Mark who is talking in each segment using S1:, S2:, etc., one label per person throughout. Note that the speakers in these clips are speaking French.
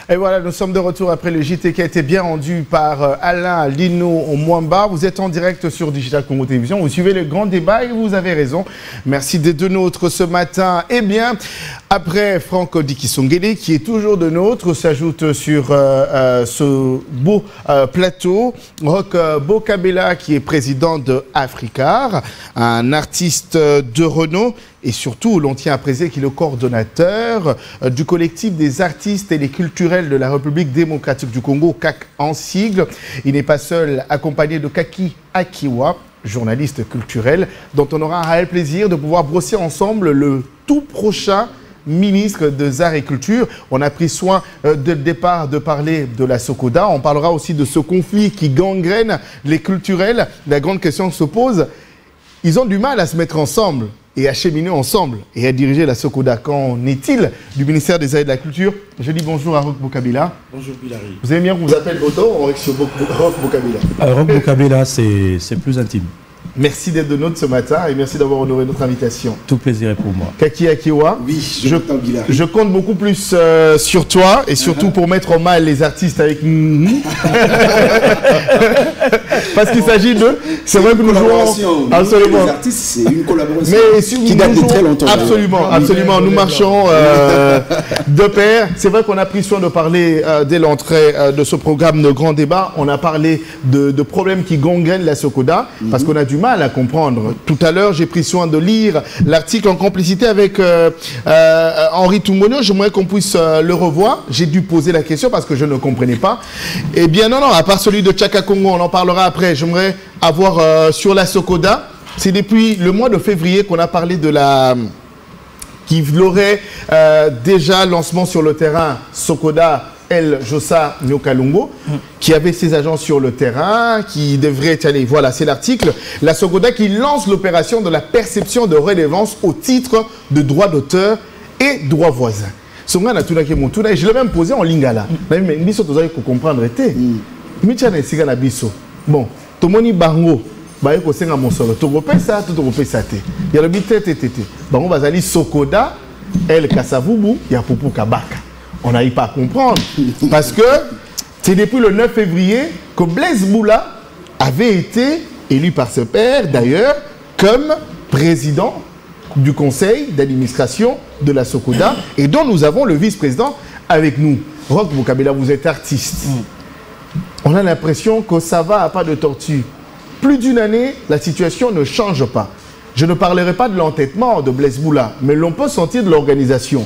S1: Et voilà, nous sommes de retour après le JT qui a été bien rendu par Alain Lino Mwamba. Vous êtes en direct sur Digital Congo Télévision. Vous suivez le grand débat et vous avez raison. Merci d'être de nôtres ce matin. Eh bien, après Franck Dikisongele, qui est toujours de nôtres, s'ajoute sur ce beau plateau Roch Bokabela, qui est président de Africar, un artiste de renom. Et surtout, l'on tient à préciser qu'il est le coordonnateur du collectif des artistes et des culturels de la République démocratique du Congo, CAC en sigle. Il n'est pas seul, accompagné de Kaki Akiwa, journaliste culturel, dont on aura un réel plaisir de pouvoir brosser ensemble le tout prochain ministre des Arts et Culture. On a pris soin dès le départ de parler de la Sokoda. On parlera aussi de ce conflit qui gangrène les culturels. La grande question se pose, ils ont du mal à se mettre ensemble et à cheminer ensemble et à diriger la Sokoda. Qu'en est-il du ministère des Arts et de la Culture? Je dis bonjour à Roch Bokabela.
S2: Bonjour Bilary.
S1: Vous aimez bien qu'on vous appelle Otto ou Roch Bokabela?
S2: Roch Bokabela, c'est plus intime.
S1: Merci d'être de nôtres ce matin et merci d'avoir honoré notre invitation.
S2: Tout plaisir est pour moi.
S1: Kaki Akiwa,
S3: oui,
S1: je compte beaucoup plus sur toi et surtout pour mettre en mal les artistes avec parce qu'il s'agit de... C'est vrai que nous jouons...
S3: Absolument. Les artistes, c'est une collaboration
S1: qui
S3: date de très longtemps.
S1: Absolument, absolument. Nous marchons de pair. C'est vrai qu'on a pris soin de parler dès l'entrée de ce programme de grand débat. On a parlé de problèmes qui gangrènent la Sokoda parce qu'on a du mal à comprendre. Tout à l'heure, j'ai pris soin de lire l'article en complicité avec Henri Tungonio. J'aimerais qu'on puisse le revoir. J'ai dû poser la question parce que je ne comprenais pas. Eh bien, non, à part celui de Tchaka Congo, on en parlera après. J'aimerais avoir sur la Sokoda. C'est depuis le mois de février qu'on a parlé de la... qui l'aurait déjà lancement sur le terrain Sokoda El Jossa Nyokalungo, qui avait ses agents sur le terrain, qui devrait aller. Voilà, c'est l'article. La Sokoda qui lance l'opération de la perception de redevance au titre de droits d'auteur et droits voisins. Je l'ai même posé en lingala. Mais il faut comprendre. Bon, Tomoni Bango, il y a le Bango Bazali Sokoda El Kasavubu, il y a Poupou Kabaka. On n'arrive pas à comprendre. Parce que c'est depuis le 9 février que Blaise Boula avait été élu par ce père, d'ailleurs, comme président du conseil d'administration de la Sokoda, et dont nous avons le vice-président avec nous. Roch Bokabela, vous êtes artiste. On a l'impression que ça va à pas de tortue. Plus d'une année, la situation ne change pas. Je ne parlerai pas de l'entêtement de Blaise Boula, mais l'on peut sentir de l'organisation.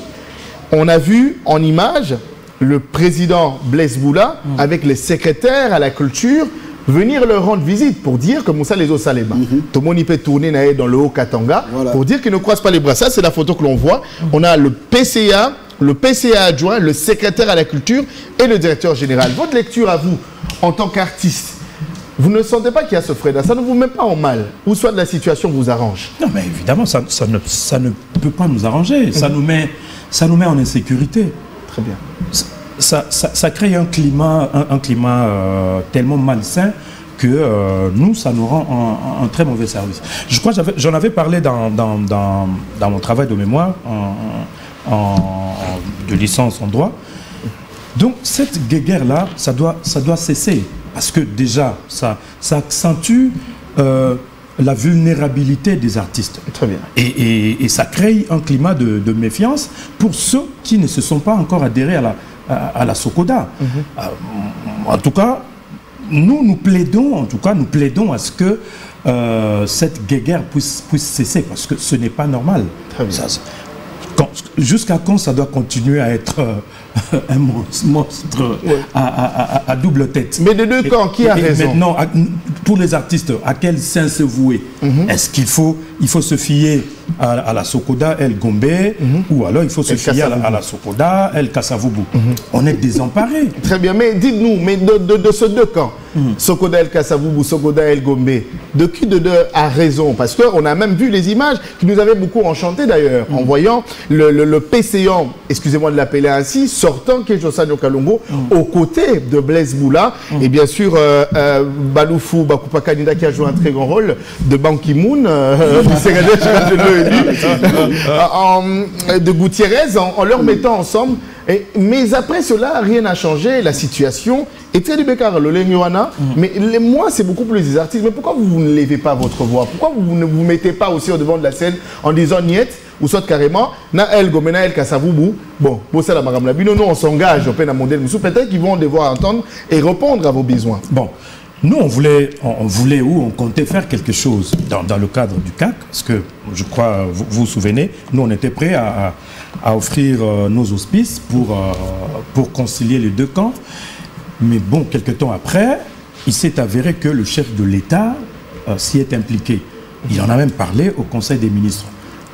S1: On a vu en image le président Blaise Boula avec les secrétaires à la culture venir leur rendre visite pour dire que Moussa les Osalema. Tout le monde peut tourner dans le Haut-Katanga pour dire qu'ils ne croisent pas les bras. Ça, c'est la photo que l'on voit. On a le PCA adjoint, le secrétaire à la culture et le directeur général. Votre lecture à vous, en tant qu'artiste, vous ne sentez pas qu'il y a ce frais-là? Ça ne vous met pas en mal? Ou soit de la situation vous arrange?
S2: Non, mais évidemment, ça ne peut pas nous arranger. Ça nous met en insécurité.
S1: Très bien.
S2: Ça crée un climat tellement malsain que nous, ça nous rend un très mauvais service. Je crois que j'en avais parlé dans mon travail de mémoire de licence en droit. Donc cette guerre-là, ça doit cesser. Parce que déjà, ça accentue la vulnérabilité des artistes.
S1: Très bien.
S2: Et ça crée un climat de méfiance pour ceux qui ne se sont pas encore adhérés à la Sokoda. En tout cas, nous plaidons à ce que cette guerre puisse cesser, parce que ce n'est pas normal.
S1: Très bien.
S2: Jusqu'à quand ça doit continuer à être un monstre à double tête?
S1: Mais des deux camps, qui a raison?
S2: Maintenant, pour les artistes, à quel sein se vouer? Est-ce qu'il faut se fier à la Sokoda El Gombe, ou alors il faut se fier à la Sokoda El Kasavubu? On est désemparés.
S1: Très bien, mais dites-nous, mais de ces deux camps, Sokoda El Kasavubu, Sokoda El Gombe. De qui de deux a raison? Parce qu'on a même vu les images qui nous avaient beaucoup enchantés d'ailleurs, en voyant le PCN, excusez-moi de l'appeler ainsi, sortant Kejosan Kalongo aux côtés de Blaise Boula. Et bien sûr, Baloufou Bakoupa Kanida qui a joué un très grand rôle, de Ban Ki-moon, de Gutiérrez, en leur mettant ensemble. Mais après cela, rien n'a changé. La situation est très libécare, le Lenyoana. Mais moi, c'est beaucoup plus les artistes. Mais pourquoi vous ne levez pas votre voix? Pourquoi vous ne vous mettez pas aussi au devant de la scène en disant niet ou soit carrément na El Gomena El Kasavubu? Bon, pour ça, la Madame Labino, nous, on s'engage au peine à modèle. Peut-être qu'ils vont devoir entendre et répondre à vos besoins.
S2: Bon. Nous, on voulait ou on comptait faire quelque chose dans le cadre du CAC, parce que je crois, vous vous souvenez, nous, on était prêts à offrir nos auspices pour concilier les deux camps. Mais bon, quelques temps après, il s'est avéré que le chef de l'État s'y est impliqué. Il en a même parlé au Conseil des ministres.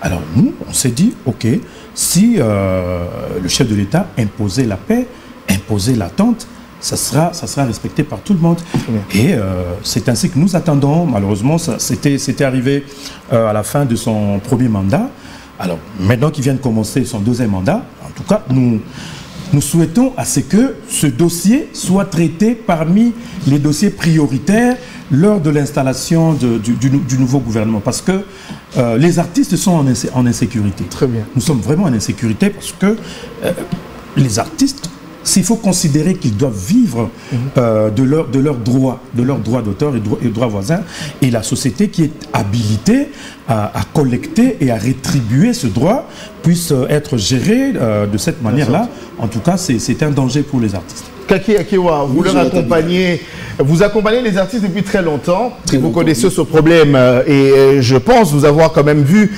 S2: Alors nous, on s'est dit, ok, si le chef de l'État imposait la paix, imposait l'attente, ça sera respecté par tout le monde. Et c'est ainsi que nous attendons. Malheureusement, c'était arrivé à la fin de son premier mandat. Alors, maintenant qu'il vient de commencer son deuxième mandat, en tout cas, nous souhaitons à ce que ce dossier soit traité parmi les dossiers prioritaires lors de l'installation du nouveau gouvernement. Parce que les artistes sont en insécurité.
S1: Très bien.
S2: Nous sommes vraiment en insécurité parce que les artistes, s'il faut considérer qu'ils doivent vivre de leurs droits d'auteur et droits voisins, et la société qui est habilitée à collecter et à rétribuer ce droit puisse être gérée de cette manière-là. En tout cas, c'est un danger pour les artistes.
S1: Kaki Akewa, vous accompagnez les artistes depuis très longtemps. Vous connaissez ce problème et je pense vous avoir quand même vu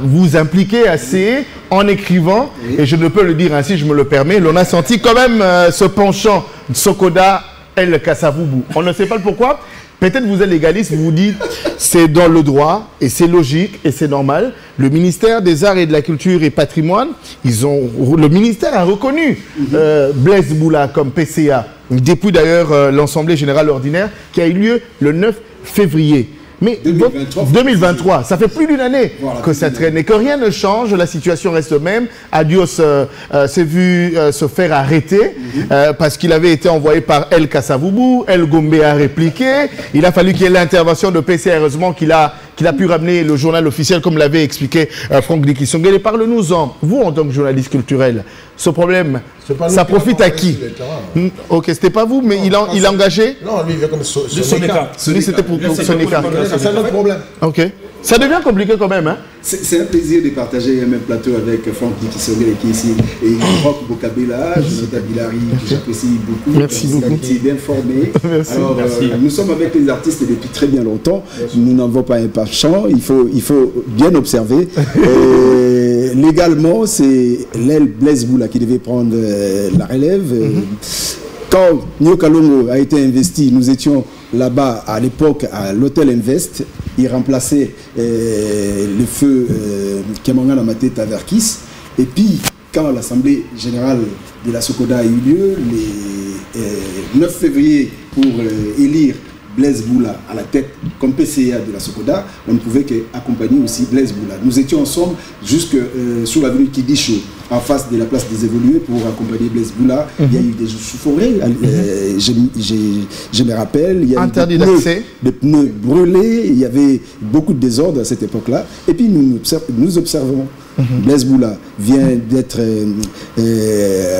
S1: vous impliquer assez en écrivant. Et je ne peux le dire ainsi, je me le permets. L'on a senti quand même ce penchant de Sokoda El Kasavubu. On ne sait pas le pourquoi. Peut-être vous êtes légaliste, vous vous dites c'est dans le droit et c'est logique et c'est normal. Le ministère des Arts et de la Culture et Patrimoine, le ministère a reconnu Blaise Boula comme PCA depuis d'ailleurs l'Assemblée Générale Ordinaire qui a eu lieu le 9 février. Mais 2023, ça fait plus d'une année que ça traîne et que rien ne change, la situation reste même. Adios s'est vu se faire arrêter parce qu'il avait été envoyé par El Kasavubu, El Gombe a répliqué. Il a fallu qu'il y ait l'intervention de PCA, heureusement qu'il a pu ramener le journal officiel comme l'avait expliqué Franck Dikisongele. Parle-nous-en, vous en tant que journaliste culturel, ce problème, ça profite à qui? Ok, c'était pas vous, mais il a engagé?
S4: Non, lui il vient comme
S2: Sonica.
S1: Lui c'était pour Sonica.
S4: C'est un autre problème.
S1: Ok. Ça devient compliqué quand même, hein?
S3: C'est un plaisir de partager un même plateau avec Franck Dikisongele qui est ici et Roch Bokabela, Jonathan Bilari, que j'apprécie beaucoup.
S1: Merci beaucoup.
S3: Qui est bien formé. Alors, nous sommes avec les artistes depuis très bien longtemps. Nous n'en avons pas un pas champ. Il faut bien observer. Légalement, c'est l'aile Blaise Boula qui devait prendre la relève. Quand Nyo Kalongo a été investi, nous étions là-bas à l'époque à l'hôtel Invest. Il remplaçait le feu Kemangana Mateta Taverkis. Et puis, quand l'Assemblée Générale de la Sokoda a eu lieu, le 9 février, pour élire Blaise Boula à la tête comme PCA de la Sokoda, on ne pouvait qu'accompagner aussi Blaise Boula. Nous étions ensemble jusque sur l'avenue Kidisho, en face de la place des Évolués, pour accompagner Blaise Boula. Il y a eu des chauffourées, je me rappelle, il y a eu des pneus brûlés, il y avait beaucoup de désordre à cette époque-là. Et puis nous observons. Blaise Boula vient d'être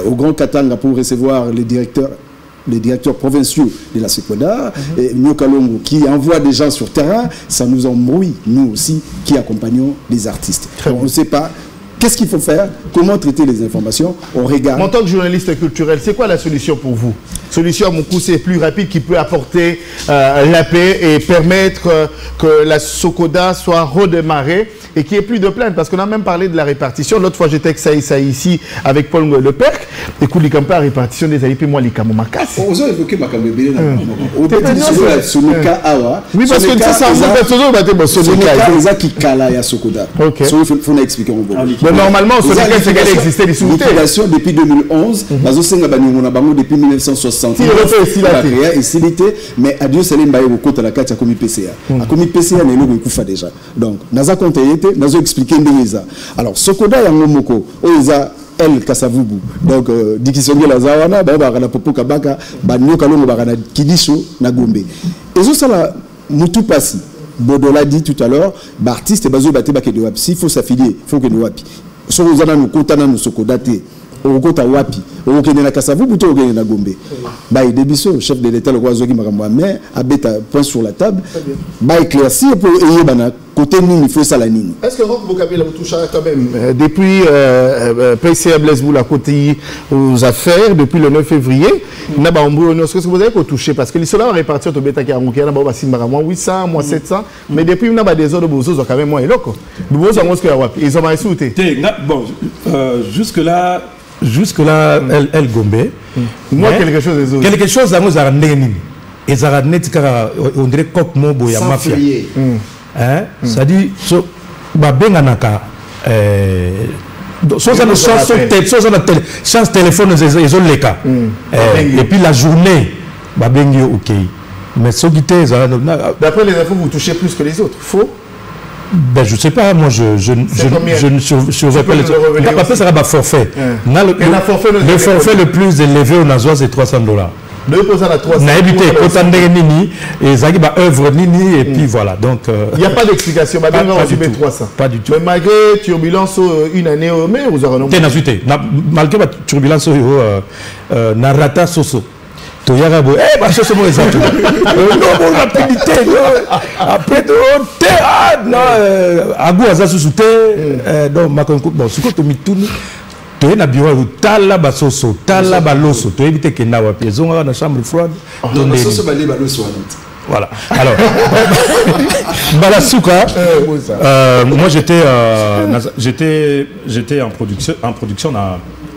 S3: au Grand Katanga pour recevoir les directeurs provinciaux de la Sokoda, Nyo Kalongo qui envoie des gens sur terrain, ça nous embrouille, nous aussi, qui accompagnons les artistes. On ne sait pas qu'est-ce qu'il faut faire, comment traiter les informations, on regarde.
S1: En tant que journaliste culturel, c'est quoi la solution pour vous? Solution, à mon coup, c'est plus rapide, qui peut apporter la paix et permettre que la Sokoda soit redémarrée et qu'il n'y ait plus de plaintes. Parce qu'on a même parlé de la répartition. L'autre fois, j'étais avec Saï ici, avec Paul Le Perc. Écoute, il y a pas répartition des alliés, puis moi, les Kamomakas.
S3: On a évoqué ma Kamébélé.
S1: Oui, parce que ça, on va toujours battre mon Sonika.
S3: Sonika, qui kala ya Sokoda. Ok. Il faut expliquer en gros.
S1: Mais normalement, ce n'est qu'elle existait les sous-terres.
S3: Liquidation depuis 2011, Bazosenga Baniongo na bango depuis 1960. Et silité, mais adieu c'est l'embaye au côté de la carte à commis PCA. À commis PCA, n'est pas koufa déjà. Donc, naza compté, nazo expliqué ndeza. Alors, Sokoda ya ngomoko, oza El Kasavubu. Donc, dikisonge la zawana, ba na popo kabaka, ba nyoka longo ba na kidisho na gombe. Et ça la mutu pasi. Bodola dit tout à l'heure, artiste bazo baté ba ke de wapi. S'il faut s'affilier, il faut que de wapi. So ozana no kotana no Sokodate. Okota wapi okende na Kasavubu to okende na Gombe ba Debiso chef de l'état le roi Zogi Makambo mais abeta point sur la table ba éclaircir pour ayeba na côté nini il faut ça la nini.
S1: Est-ce que Roch Bokabila vous touche quand même depuis PCA Blaise Boula côté aux affaires depuis le 9 février na ba ombo est-ce que vous avez touché parce que les soldats répartis au beta qui a monté na ba basimba moi 800 moi 700 mais depuis na ba des ordres bozo quand même moi eloko bozo ngo ce que wapi ils ont pas sauté
S2: bon jusque là elle Gombe
S1: moi quelque chose
S2: à nous a nini et ça on dirait coq mobo ya mafia hein ça dit so ba benganaka soit ça ne chance téléphone ils ont les cas et puis la journée ba bengi OK mais so guité
S1: d'après les infos vous touchez plus que les autres faux.
S2: Ben, je ne sais pas, moi je ne surveille pas les autres. Après, ça va forfait. Le forfait le plus élevé au Nazois, c'est $300. N'a habité autant de nini et ça va œuvre nini et puis voilà. Donc
S1: il n'y a pas d'explication. Pas du tout. Mais malgré turbulence une année, mais vous aurez nommé.
S2: Malgré la turbulence, narrata soso. Toyarabo, c'est mon exemple. Non, rapidité. Après, non, Agou a sous-souté. Donc, ma concours, bon, ce que tu me tournes, tu es na bureau, tala basoso, tala baloso, tu évites que na wapi, ils ont dans la chambre froide. Voilà. Alors, Balasouka, moi j'étais en production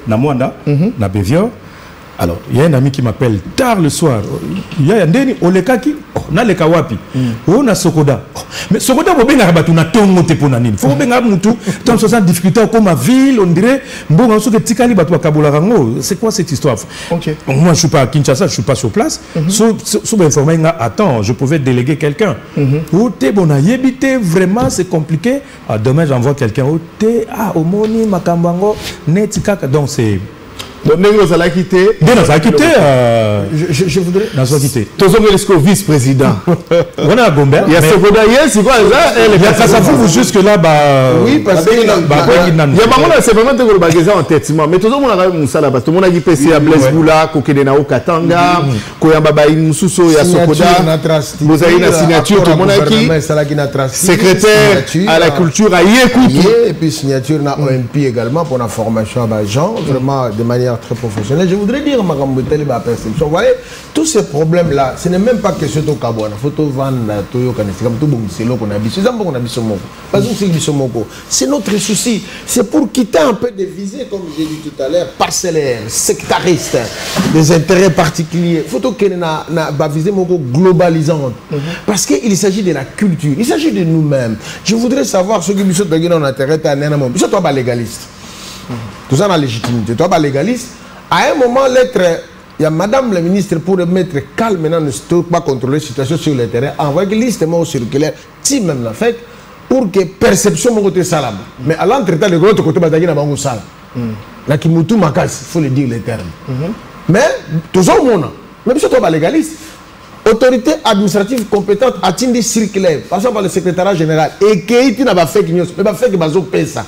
S2: na Mwanda, na Bévior. Alors, il y a un ami qui m'appelle tard le soir. Il y a un déni, Olekaki, na leka wapi. On a Sokoda. Mais Sokoda, vous avez rabattu na tongo te ponanine. Faut bien mutu. Tant que ça difficulté comme ma ville, on dirait bon on se que tikali batu kabula rango. C'est quoi cette histoire?
S1: OK.
S2: Moi je suis pas à Kinshasa, je suis pas sur place. Sous informé attends, je pouvais déléguer quelqu'un. Ou te bona yebité vraiment c'est compliqué. Demain j'envoie quelqu'un au omoni makambango netikaka donc c'est
S1: donc, nous allons quitter.
S2: Je voudrais. Nous allons quitter.
S1: Tous les vice-président.
S2: On a Gombe.
S1: Il y a Sokoda, c'est quoi ça?
S2: Il y a Kasavubu jusque-là.
S1: Oui, parce que. Il y a c'est vraiment le bagage en tête. Mais tout le monde a vu ça là. Parce que tout le monde a dit PCA Blaise Boula, Kokedenao Katanga, Koyamba Baï Moussousso, il y a Sokoda. Vous avez une signature, tout le monde a qui secrétaire à la culture à Yékoutou.
S4: Et puis signature na OMP également pour la formation à Bajan, vraiment de manière très professionnel. Je voudrais dire, ma perception, vous voyez, tous ces problèmes-là, ce n'est même pas question de Kabouana. Photo Van, Toyo, c'est comme tout le monde, c'est là qu'on a c'est notre souci. C'est pour quitter un peu des visées, comme j'ai dit tout à l'heure, parcellaires, sectaristes, des intérêts particuliers. Photo qui n'a pas visé globalisante. Parce qu'il s'agit de la culture, il s'agit de nous-mêmes. Je voudrais savoir ce que nous sommes en intérêt à un moment. Nous sommes pas légaliste. Tout ça dans la légitimité. Toi, pas légaliste. À un moment, il y a Madame la ministre pour mettre calme maintenant, ne pas contrôler la situation sur le terrain, envoyer listement circulaire, si même la fait, pour que perception mon côté salam. Mais à l'entretemps, le gros côté bataille n'a pas un salam. La Kimutu Makas, il faut le dire les termes. Mais, tout ça, on a. Même si tu pas légaliste. Autorité administrative compétente a des circulaires, passant par le secrétariat général, et qui n'a pas fait qu'il n'y a pas fait que Bazo paie ça.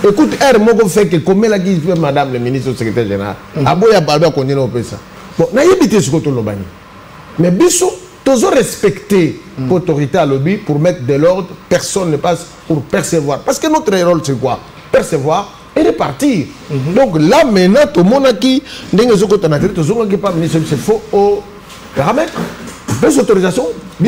S4: Écoute, moi, fait que comme elle a dit, madame le ministre du secrétaire général, Aboya Balba continue à payer ça. Bon, n'a évité ce côté Lobani. Mais Bissou, tous ont respecté l'autorité à lobby pour mettre de l'ordre, personne ne passe pour percevoir. Parce que notre rôle, c'est quoi? Percevoir et repartir. Donc là, maintenant, tout le monde a qui, tout le monde qui pas ministre, c'est faux au paramètre. Des autorisations.
S1: Les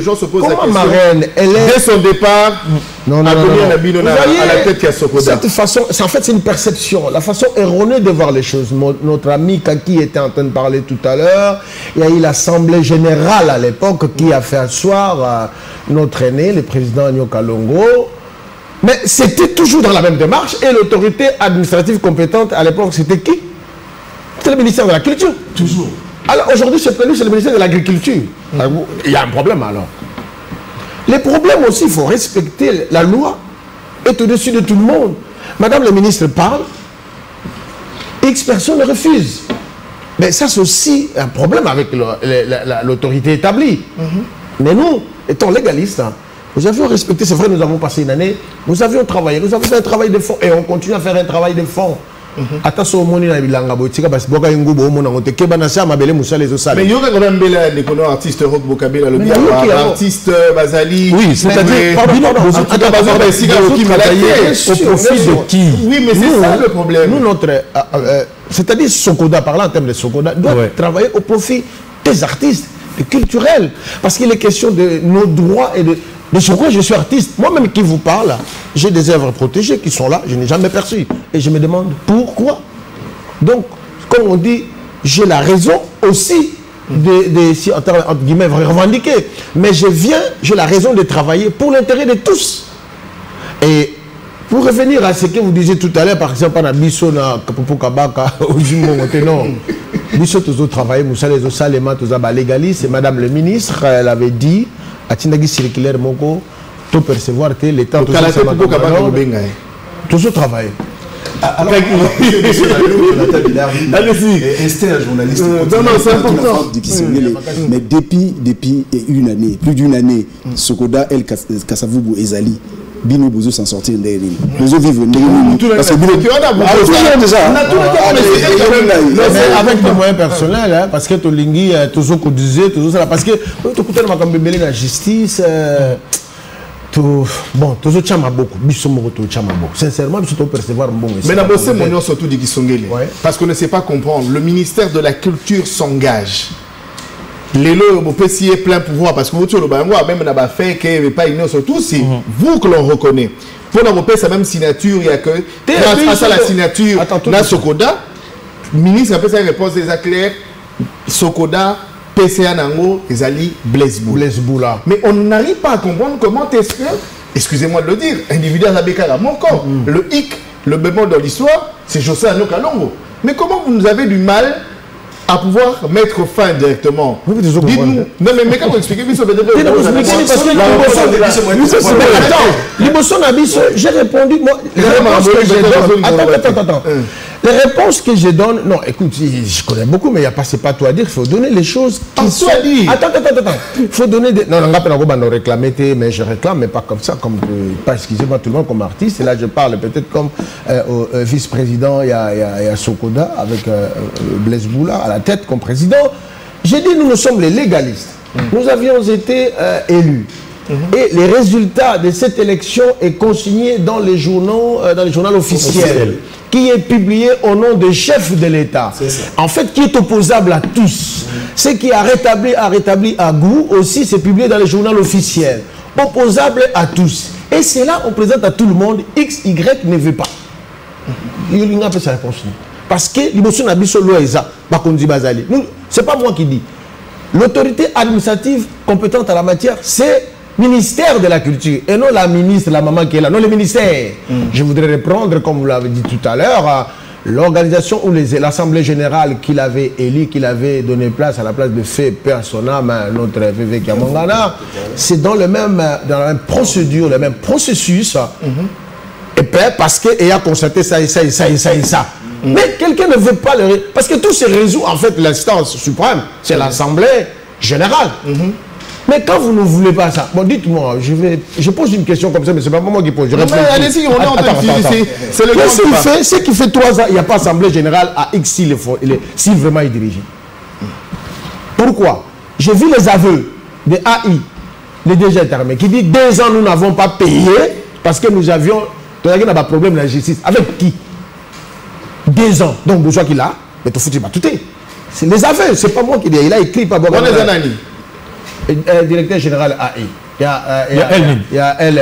S1: gens se posent la question.
S4: Marraine, elle est...
S1: Dès son départ,
S4: non.
S1: à la tête qui a Sokoda.
S4: Cette façon, en fait, c'est une perception. La façon erronée de voir les choses. Notre ami Kaki était en train de parler tout à l'heure. Il y a eu l'Assemblée générale à l'époque qui a fait asseoir notre aîné, le président Nyoka Longo. Mais c'était toujours dans la même démarche. Et l'autorité administrative compétente à l'époque, c'était qui? C'était le ministère de la Culture.
S2: Toujours.
S4: Alors aujourd'hui, c'est le ministère de l'Agriculture. Il y a un problème alors. Les problèmes aussi, il faut respecter la loi, est au-dessus de tout le monde. Madame la ministre parle, X personnes refusent. Mais ça, c'est aussi un problème avec l'autorité établie. Mais nous, étant légalistes, nous avions respecté, c'est vrai, nous avons passé une année, nous avions travaillé, nous avons fait un travail de fond et on continue à faire un travail de fond. Attention au monde, parce que
S1: mais il y a quand même artiste rock Bokabela, le artiste Bazali.
S4: Oui, c'est-à-dire,
S2: au profit de qui?
S1: Oui, mais c'est ça le problème.
S4: Nous, c'est-à-dire Sokoda, parlant en termes de Sokoda, doit travailler au profit des artistes, des culturels. Parce qu'il est question de nos droits et de sur quoi je suis artiste. Moi-même qui vous parle, j'ai des œuvres protégées qui sont là, je n'ai jamais perçu. Et je me demande pourquoi. Donc, comme on dit, j'ai la raison aussi entre guillemets, revendiquer. Mais j'ai la raison de travailler pour l'intérêt de tous. Et pour revenir à ce que vous disiez tout à l'heure, par exemple, on a Bisso na Kapopo Kabaka, non. Bisso toujours travaillé, Moussa les Osalema, tous légaliste. Et Madame le ministre, elle avait dit, à Tindagi circulaire Moko, tout percevoir que l'État toujours travaillé.
S3: Alors, Esther, journaliste, mais depuis une année, plus d'une année, Sokoda, El Kassavoubou et Zali, Bino Bozo s'en sortir derrière. Bozo vivre parce que Bino
S4: avec des moyens personnels, parce que Tolingi toujours disait toujours ça, parce que tout le monde a la justice. Bon, tout ça m'a beaucoup. Sincèrement, je peux percevoir bon.
S1: Mais d'abord, c'est mon nom surtout dit Kisongele. Parce qu'on ne sait pas comprendre. Le ministère de la Culture s'engage. Les lois, vous pouvez s'y plein pouvoir parce que vous, même n'a fait que pas une surtout c'est vous que l'on reconnaît. Pour nous payer sa même signature, il y a que grâce à la signature de Sokoda, le ministre a fait sa réponse des clairs, Sokoda, PCA Nango, Ezali, Blaise Boula. Mais on n'arrive pas à comprendre comment est-ce que, excusez-moi de le dire, individu à Bekara, mon corps, le hic, le bémol dans l'histoire, c'est José Ano Kalongo. Mais comment vous nous avez du mal à pouvoir mettre fin directement? Dites-nous. Non, mais quand vous expliquez,
S4: j'ai répondu. Attends. Les réponses que je donne, non, écoute, je connais beaucoup, mais c'est pas tout à dire. Il faut donner les choses qui sont. Attends. Il faut donner des. Non, on n'a pas réclamé, mais je réclame, mais pas comme ça, pas excusez-moi tout le monde comme artiste. Et là, je parle peut-être comme vice-président, il y a Sokoda avec Blaise Boula à la tête comme président. J'ai dit, nous sommes les légalistes. Nous avions été élus. Et les résultats de cette élection est consigné dans les journaux officiels, qui est publié au nom des chefs de l'État. En fait, qui est opposable à tous. Ce qui a rétabli à goût aussi, c'est publié dans les journaux officiels. Opposable à tous. Et c'est là, on présente à tout le monde, X, Y ne veut pas. Il n'a pas sa réponse. Parce que l'émotion n'a pas c'est pas moi qui dis. L'autorité administrative compétente à la matière, c'est ministère de la Culture et non la ministre, la maman qui est là, non le ministère. Je voudrais reprendre, comme vous l'avez dit tout à l'heure, l'organisation ou l'Assemblée générale qu'il avait élu, qu'il avait donné place à la place de fait personnel, notre VV Kamangana, c'est dans la même procédure, le même processus, et parce qu'il a constaté ça et ça et ça et ça et ça. Mais quelqu'un ne veut pas le... Parce que tout se résout, en fait, l'instance suprême, c'est l'Assemblée générale. Mais quand vous ne voulez pas ça, bon, dites-moi, je pose une question comme ça, mais c'est pas moi qui pose.
S1: Allez-y, on est en train de c'est le
S4: ce qui fait 3 ans, il n'y a pas Assemblée générale à X s'il vraiment est dirigé. Pourquoi? J'ai vu les aveux de AI, les DG intermédiaires, qui dit 2 ans, nous n'avons pas payé parce que nous avions un problème de la justice. Avec qui? 2 ans. Donc, besoin qu'il a, mais tout foutu, tout est. C'est les aveux, c'est pas moi qui dis. Il a écrit pas bon.
S1: On est un ami.
S4: Directeur général AI. Il y a
S2: El.
S4: Il y a El.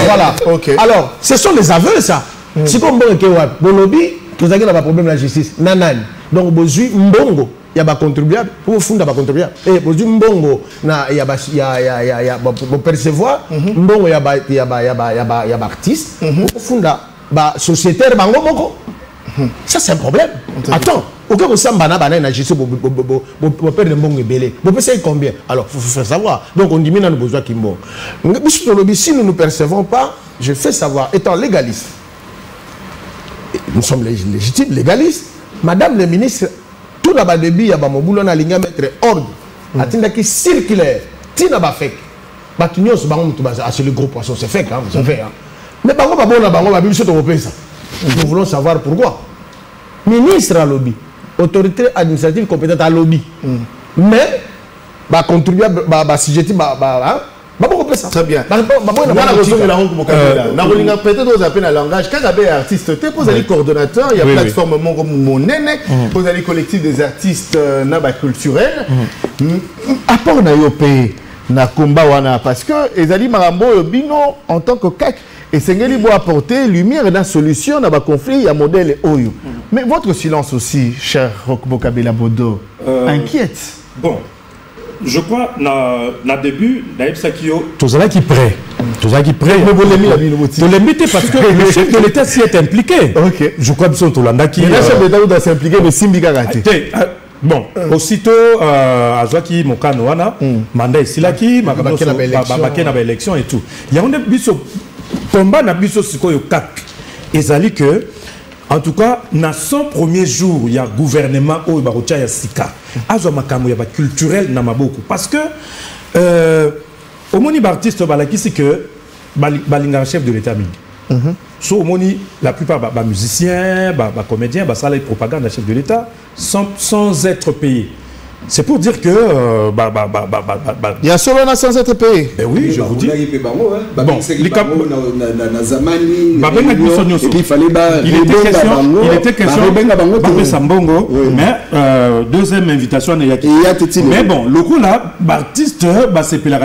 S4: Voilà. Alors, ce sont les aveux, ça. C'est comme bon, Bolobi, vous avez un problème de la justice. Nanan. Donc, Bozui, Mbongo. y a des contribuables, pour fonder des contribuables. Et pour dire mbongo, il y a pour percevoir, mbongo, il y a artistes, pour fonder des sociétaires, ça c'est un problème. Attends, aucun samba n'a pas gestion pour perdre mbongo et belé. Vous pensez combien? Alors, il faut faire savoir. Donc on diminue nos besoins qui mbongo. Si nous ne percevons pas, je fais savoir, étant légaliste, nous sommes légitimes, légalistes. Madame le ministre, tout le début, il y a un boulot à mettre ordre. Il qui circulaire. Il y a un fait. C'est le gros poisson, c'est fait, vous savez. Mais nous voulons savoir pourquoi. Ministre à lobby, autorité administrative compétente à lobby. Mais, contribuer à sujet,
S1: très bien. Peut-être vous appelez un langage. Quand vous avez artiste, vous avez coordonnateur, il y a plateforme Monene, vous avez collectif des artistes culturels. Apport na yo pays na combat wana parce que ezali marambo bino en tant que CAC et sengeli bo apporter lumière dans solution na ba conflit ya modèle oyo. Mais votre silence aussi, cher Roch-Bo Kabila Bodo, inquiète.
S2: Bon. Je crois na début tout ça qui prêt parce que le chef de l'État s'y est impliqué. Je crois que c'est tout l'anda qui le chef de l'État doit s'impliquer mais Simbi Karaté. Bon, aussitôt Azwaki Mokano wana mandat isilaki mabake na élection et tout. Il y a un biso combat na biso sikoyo kak ezali que en tout cas, dans son premier jour, il y a un gouvernement où il y a Sika. Il y a un culturel dans Maboko. Parce que, au moni artiste, c'est que le chef de l'État. So, la plupart des musiciens, des comédiens, des propagande de chef de l'État sans être payés. C'est pour dire que...
S1: il y a seulement sans être payé.
S2: Ben oui, je vous dis. Il était question mais deuxième invitation. Mais bon, le coup là, l'artiste va s'appeler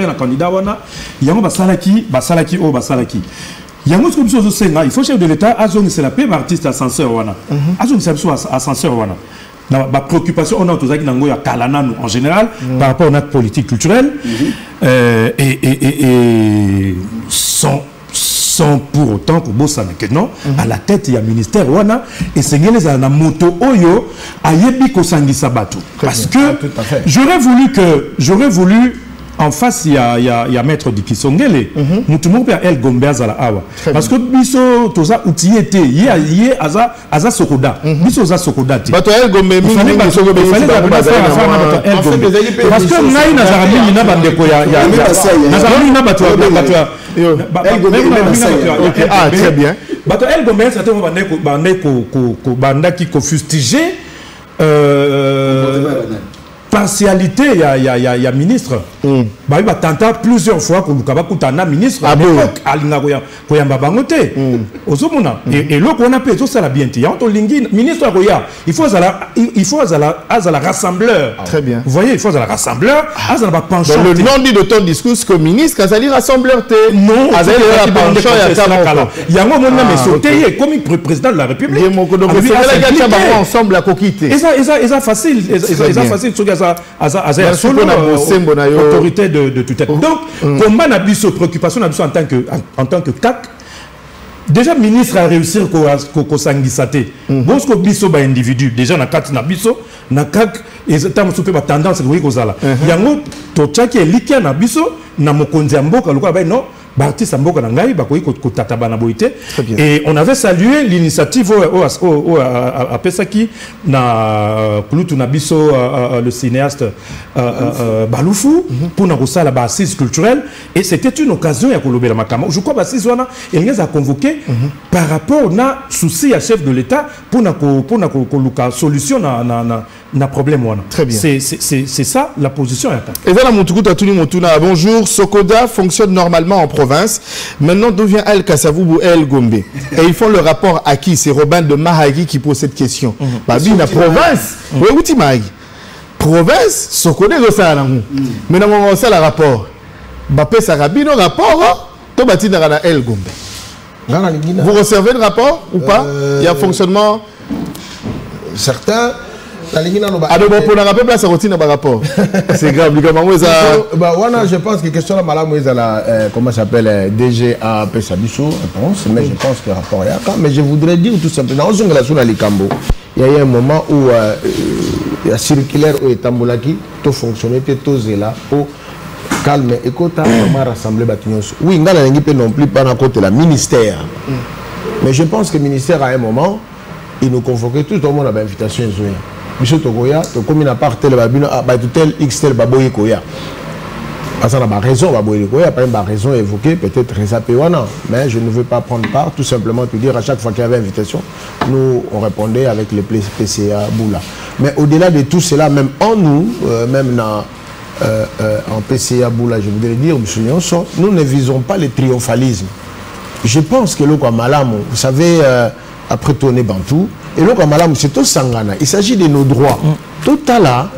S2: un candidat. Il y a un basalaki. Il faut chef de l'État, c'est la paix artiste ascenseur. Ascenseur. La préoccupation, on a tous en général par rapport à notre politique culturelle et sans pour autant que Bossana non à la tête il y a ministère wana et c'est les à la moto oyo ayebi ko sangisa bato parce que j'aurais voulu en face il y a maître Dikisongele mutumo père El Gombe za la awa parce que biso toza utiete yé aza sokoda biso za sokoda te
S1: bato El Gombe mingi
S2: parce que ngai na zarami na bandeko ya na zarami na bato
S1: très bien
S2: bato El Gombe certainement bandaki ko fustiger partialité, il y a ministre. Il va tenter plusieurs fois que le Kabakutana ministre à l'époque, et là, on a fait tout ça la bien. Ministre il faut la rassembleur.
S1: Très bien.
S2: Vous voyez, il faut la rassembleur.
S1: Le nom dit de ton discours que ministre, Kazali rassembleur. Non,
S2: il y a un moment mais sauté comme président de la République.
S1: Ensemble à coquiter.
S2: Et ça facile. Autorité de tutelle. Donc, comment on a vu cette préoccupation en tant que CAC? Déjà, ministre a réussi à s'enguissater. Bon, ce que biso ba individu, déjà, na CAC, na CAC, et c'est un peu tendance que vous voyez. Il y a un autre qui est liquide na biso, na mokonzi amboka, non. Et on avait salué l'initiative à Pesaki, le cinéaste Baloufou, pour nous la assise culturelle. Et c'était une occasion à Kolobela Makama. Je crois que il a convoqué par rapport à souci à chef de l'État pour une solution na problème.
S1: Très bien.
S2: C'est ça la position.
S1: Et voilà, bonjour. Sokoda fonctionne normalement en province. Maintenant, d'où vient El Kassavoubou El Gombe? Et ils font le rapport à qui? C'est Robin de Mahagi qui pose cette question. Babi, la province. Oui, où tu Mahagi? Province, Sokoda, ça a mais non, on sait le rapport. Bapé Sarabino, rapport, tout bâti dans El Gombe. Vous recevez le rapport ou pas? Il y a un fonctionnement.
S4: Certains.
S1: pour la place, ça retient par rapport. C'est grave,
S4: je pense que question là, madame, comment ça s'appelle, DGA Pesabiso, mais je pense que rapport mais je voudrais dire tout simplement, il y a eu un moment où il y a circulaire où Tamboulaki, tout fonctionnait, tout là, au calme, et quand on a rassemblé Batignos. Oui, on a non plus pas côté la ministère. Mais je pense que le ministère, à un moment, il nous convoquait tout le monde à l'invitation. Monsieur Togoya, comme il n'a pas tel babino, tel XTL Baboye Koya. Parce qu'on a raison, Baboye Koya, pas une raison évoquée, peut-être Rézapéwana. Mais je ne veux pas prendre part, tout simplement te dire, à chaque fois qu'il y avait invitation, nous, on répondait avec les PCA Boula. Mais au-delà de tout cela, même en nous, même en PCA Boula, je voudrais dire, nous ne visons pas le triomphalisme. Je pense que le Malam, vous savez, après tourner Bantou, et le Malam, c'est tout Sangana. Il s'agit de nos droits. Tout à l'heure,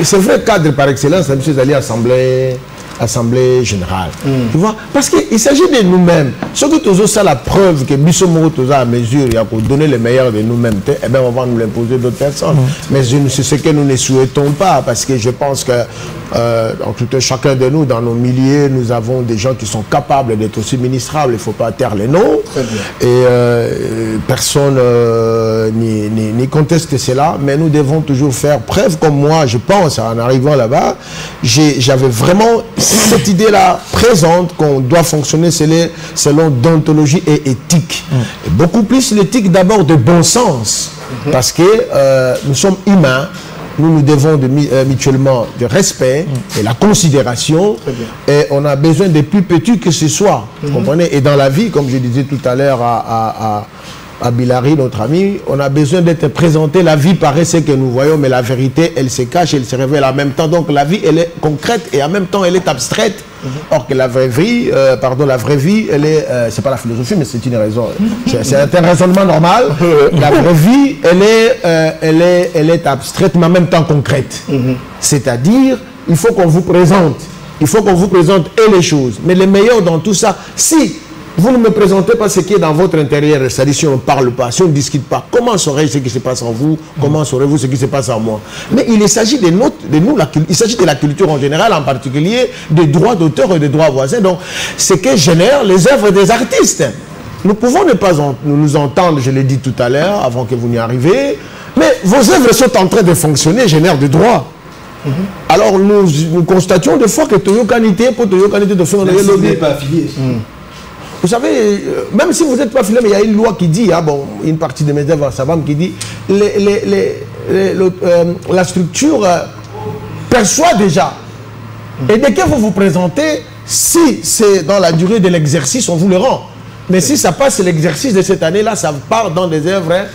S4: c'est vrai cadre par excellence, M. Zali, Assemblée générale. Tu vois? Parce qu'il s'agit de nous-mêmes. Ce que tu as la preuve que Bissomoro à mesure, il y a pour donner le meilleur de nous-mêmes, eh bien, on va nous l'imposer d'autres personnes. Mais c'est ce que nous ne souhaitons pas, parce que je pense que en tout cas, chacun de nous, dans nos milieux, nous avons des gens qui sont capables d'être aussi ministrables. Il ne faut pas taire les noms. Et personne n'y conteste cela, mais nous devons toujours faire preuve, comme moi, je pense, en arrivant là-bas, j'avais vraiment cette idée-là présente qu'on doit fonctionner selon déontologie et éthique. Et beaucoup plus l'éthique d'abord de bon sens, parce que nous sommes humains, nous devons mutuellement du respect et la considération, et on a besoin des plus petits que ce soit, vous comprenez? Et dans la vie, comme je disais tout à l'heure à Bilari, notre ami, on a besoin d'être présenté. La vie paraît ce que nous voyons, mais la vérité, elle se cache, elle se révèle en même temps. Donc la vie, elle est concrète et en même temps, elle est abstraite. Or que la vraie vie, la vraie vie, elle est, c'est pas la philosophie, mais c'est une raison. C'est un raisonnement normal. La vraie vie, elle est abstraite, mais en même temps concrète. C'est-à-dire, il faut qu'on vous présente. Il faut qu'on vous présente les choses. Mais le meilleur dans tout ça, si vous ne me présentez pas ce qui est dans votre intérieur, c'est-à-dire si on ne parle pas, si on ne discute pas, comment saurez-je ce qui se passe en vous? Comment saurez-vous ce qui se passe en moi? Mais il s'agit de nous, il s'agit de la culture en général, en particulier des droits d'auteur et des droits voisins. Donc, ce que génèrent les œuvres des artistes. Nous pouvons ne pas nous entendre, je l'ai dit tout à l'heure, avant que vous n'y arriviez, mais vos œuvres sont en train de fonctionner, génèrent des droits. Alors, nous constations des fois que Toyo Kanité, pour Toyo Kanité de faire
S3: un n'est pas affilié.
S4: Vous savez, même si vous n'êtes pas filé, mais il y a une loi qui dit, une partie de mes œuvres, Sabam, qui dit, la structure perçoit déjà. Et dès que vous vous présentez, si c'est dans la durée de l'exercice, on vous le rend. Mais si ça passe l'exercice de cette année-là, ça part dans des œuvres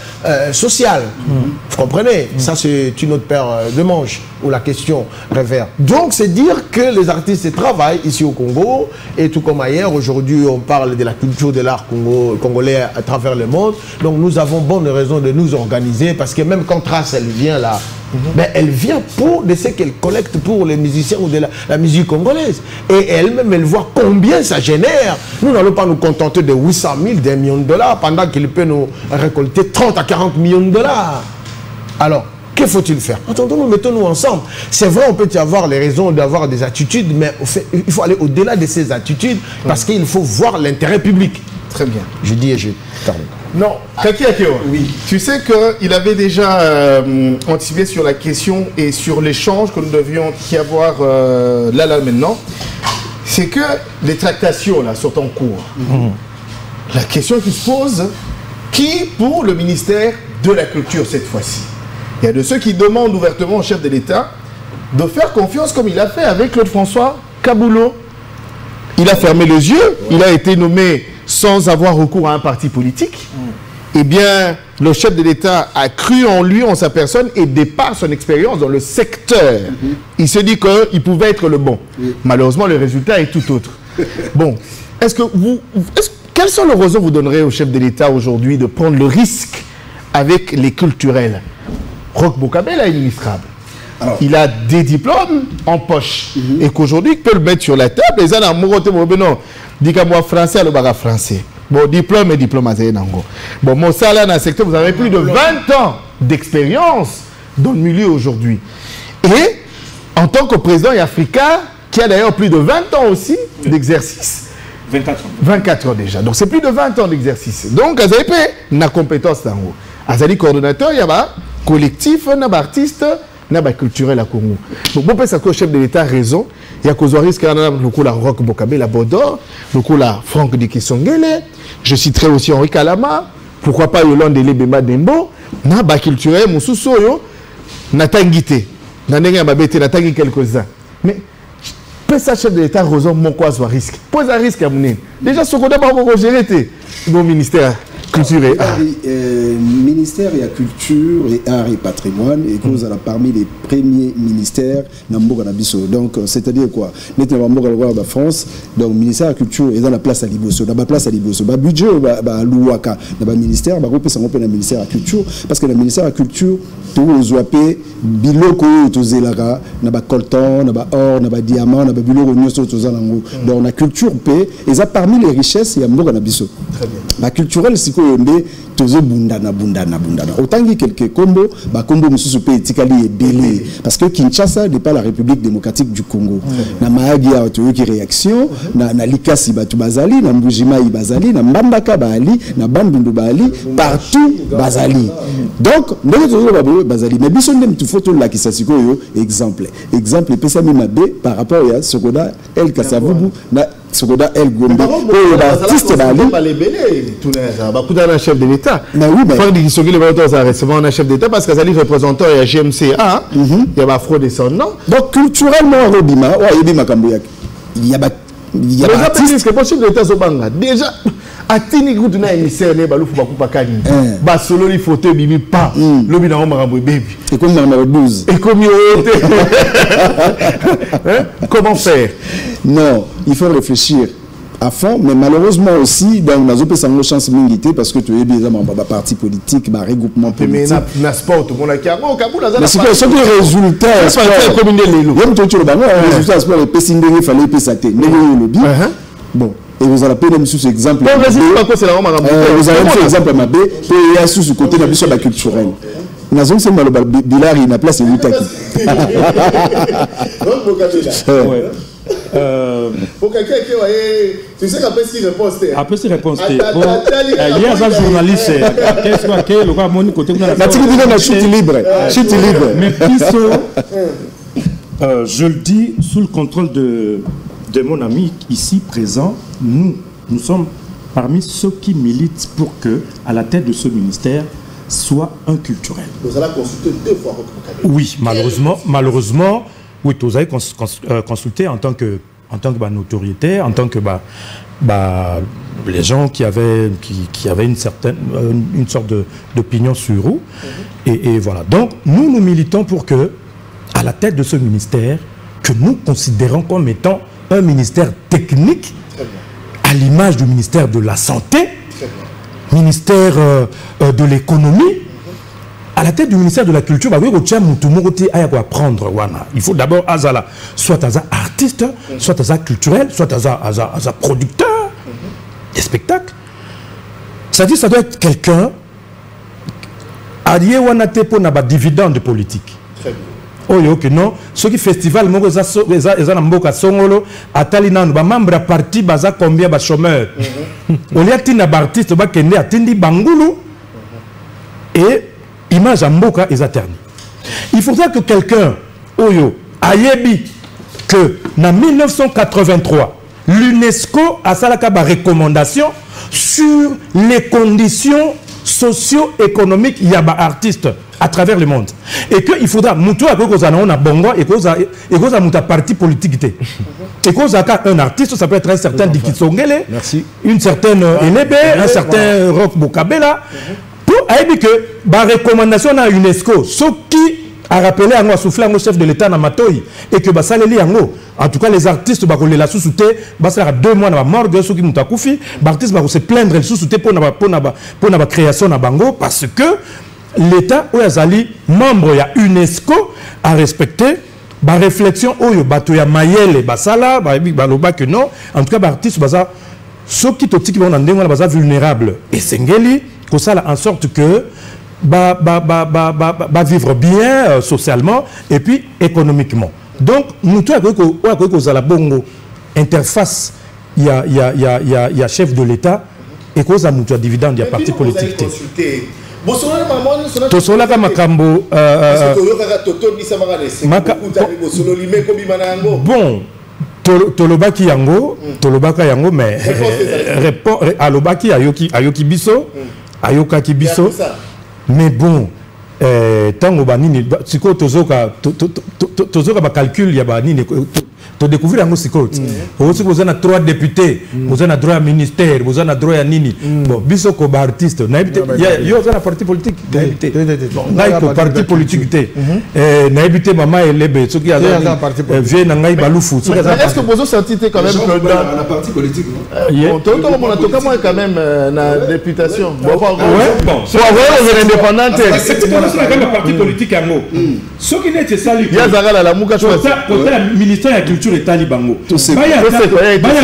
S4: sociales. Vous comprenez? Ça, c'est une autre paire de manches où la question révère. Donc, c'est dire que les artistes travaillent ici au Congo et tout comme ailleurs. Aujourd'hui, on parle de la culture de l'art congolais à travers le monde. Donc, nous avons bonne raison de nous organiser parce que même quand Trace, elle vient là, elle vient pour de ce qu'elle collecte pour les musiciens ou de la musique congolaise. Et elle-même, elle voit combien ça génère. Nous n'allons pas nous contenter de 800 000, d'un million de dollars, pendant qu'il peut nous récolter 30 à 40 millions de dollars. Alors, que faut-il faire? Entendons-nous, mettons-nous ensemble. C'est vrai, on peut y avoir les raisons d'avoir des attitudes, mais il faut aller au-delà de ces attitudes parce qu'il faut voir l'intérêt public.
S1: Très bien.
S4: Je dis et je termine.
S1: Non, Kaki Akeo, oui. Tu sais qu'il avait déjà anticipé sur la question et sur l'échange que nous devions y avoir là maintenant. C'est que les tractations là sont en cours. La question qui se pose, qui pour le ministère de la Culture cette fois-ci? Il y a de ceux qui demandent ouvertement au chef de l'État de faire confiance comme il a fait avec Claude François Kaboulot. Il a fermé les yeux, il a été nommé sans avoir recours à un parti politique. Eh bien, le chef de l'État a cru en lui, en sa personne, et de par son expérience dans le secteur, il se dit qu'il pouvait être le bon. Malheureusement, le résultat est tout autre. Bon, quelles sont les raisons que vous donnerez au chef de l'État aujourd'hui de prendre le risque avec les culturels? Roch Bokabel est ministrable. Alors, il a des diplômes en poche. Et qu'aujourd'hui, il peut le mettre sur la table. Les gens ont dit qu'à moi, français, le baga français. Bon, diplôme et diplôme à Zénango. Bon, mon salaire dans le secteur, vous avez plus de 20 ans d'expérience dans le milieu aujourd'hui. Et en tant que président africain, qui a d'ailleurs plus de 20 ans aussi d'exercice.
S2: 24 ans.
S1: 24 ans déjà. Donc c'est plus de 20 ans d'exercice. Donc, Azalipe n'a compétence dans haut. Azali coordonnateur, il y a un collectif, il y a un artiste, il y a un culturel à Congo. Donc, bon, c'est que chef de l'État a raison. Il y a cause risque, il y a le Roch Bokabe, la Bodor, le Franck Dikisongele. Je citerai aussi Henri Kalama. Pourquoi pas Yolande Lebemba Dembo. Il y a un culturel, Moussousoyo, Natangite. Natangi quelques-uns. Mais, ça chef de l'État raison mon quoi soit risque pose un risque à mon déjà ce qu'on a pas beaucoup géré mon ministère culture et art
S3: ministère et culture et art et patrimoine et cause parmi les premiers ministères Namboka Nabiso donc c'est-à-dire quoi maintenant Namboka France donc ministère de la culture est dans la place à Liboso dans la place à Liboso ba budget ba Louaka dans le ministère ba repé ça on le ministère de la culture parce que le ministère de la culture tout zoapé biloko tozelaka na ba coltan na ba or na ba diamant na ba biloko nyoso tozalango donc la culture paix et ça parmi les richesses il y a Namboka Nabiso très bien la culturelle yonde tozo bundana autant que quelques combos ba combo mususu pe etikali ebele parce que Kinshasa n'est pas la République démocratique du Congo na maagi ya to qui réaction na likasi batu bazali na mbujima ibazali na mbambaka bali na bandundu bali partout bazali donc ndenge tozo ba bazali mais biso ndem tu photo la kisasiko yo exemple pesa mi mabe par rapport ya Sokoda El Kasavubu na Sokoda El Gombe artiste bali un chef de l'État. Mais oui, mais... récemment un chef d'État parce qu'il représentant à GMCA, il y a afro-descendant. Donc culturellement, il y a
S1: que possible d'État Zobanga. Déjà, à Tinigou, tu as émissaire, tu as solo les photos, bibi pas. L'obi n'a pas baby.
S3: Et comme dans le 12.
S1: Et comme comment faire? Non, il faut réfléchir à fond, mais malheureusement aussi, dans la zone, ça a une chance militaire parce que tu es déjà dans un parti politique, un regroupement politique. Mais dans sport, tout le monde a mais c'est que les résultats. C'est pas comme une lélo. Même toi, tu le bango, les résultats sport, les pessines, il fallait passer. Bon. Et vous avez appelé sous exemple. Vous avez fait exemple ma B, et il y a sous ce côté de la culturelle. La zone, c'est le bilan, il y a place, il y a pour quelqu'un qui tu sais qu'après si réponse
S2: après si réponse il y a un journaliste qu'est-ce que le gars mon côté
S3: la chute libre
S2: mais je le dis sous le contrôle de mon ami ici présent nous sommes parmi ceux qui militent pour que à la tête de ce ministère soit un culturel.
S1: Vous allez consulter 2 fois.
S2: Oui, malheureusement oui, vous avez consulté en tant que autorité, en tant que les gens qui avaient une sorte d'opinion sur vous. Et voilà. Donc, nous militons pour que, à la tête de ce ministère, que nous considérons comme étant un ministère technique, à l'image du ministère de la Santé, ministère de l'économie, à la tête du ministère de la Culture, il faut d'abord soit un artiste, soit un culturel, soit un producteur des spectacles. C'est-à-dire ça doit être quelqu'un allié ou un dividende politique. Oh ok non, ce qui festival ils ont mboka songolo atalina ba membre parti baza combien ba chômeurs. On y a tina artiste ba kende atindi bangulu et image mboka est éternelle. Il faudrait que quelqu'un oyo ayebi que en 1983 l'UNESCO a salaka ba recommandation sur les conditions socio-économiques il y a ba artistes à travers le monde et que il faudra muto a cause on a bongo et cause a muta parti politique et cause a un artiste ça peut être un certain Dikisongele, une certaine Elebe, un certain Roch Bokabela pour aider que la recommandation à l'UNESCO ce qui a rappelé à souffler au chef de l'État na Matoyi et que basaleli yango en tout cas les artistes ba la sous-souté basala 2 mois na mort de ceux qui muta kufi artiste ba se plaindre le sous-souté pour na création na bango parce que l'État ou azali membre ya UNESCO a respecté ba réflexion oyo bato ya mayele basala ba loba que non en tout cas ba artiste baza ceux qui totiki ba ndenge na baza vulnérable et sengeli ko sala en sorte que vivre bien socialement et puis économiquement. Donc, nous tous à la bongo interface, il y a chef de l'État et cause à nous dividende, il y a parti politique. Tosolaka makambo bon tolobaki yango mais alobaki ayoki biso ayokaki biso mais bon tango banini siko tozoka calcul ya banini to découvrir un siko aussi vous avez 3 députés vous avez droit à ministère vous avez droit à nini bon biso ko ba artiste naibité yo za parti politique naibité bon parti politique té naibité mama elebe soki ya vient na ngai balufu
S1: est-ce que vous sentez quand même que dans
S3: la parti politique
S1: bon tout on a toka moi quand même na députation bon so avoir indépendant
S2: c'est quand même parti politique yango ce qui n'est sali
S1: ya zagala la muka
S2: côté ministère de la culture et talibango baya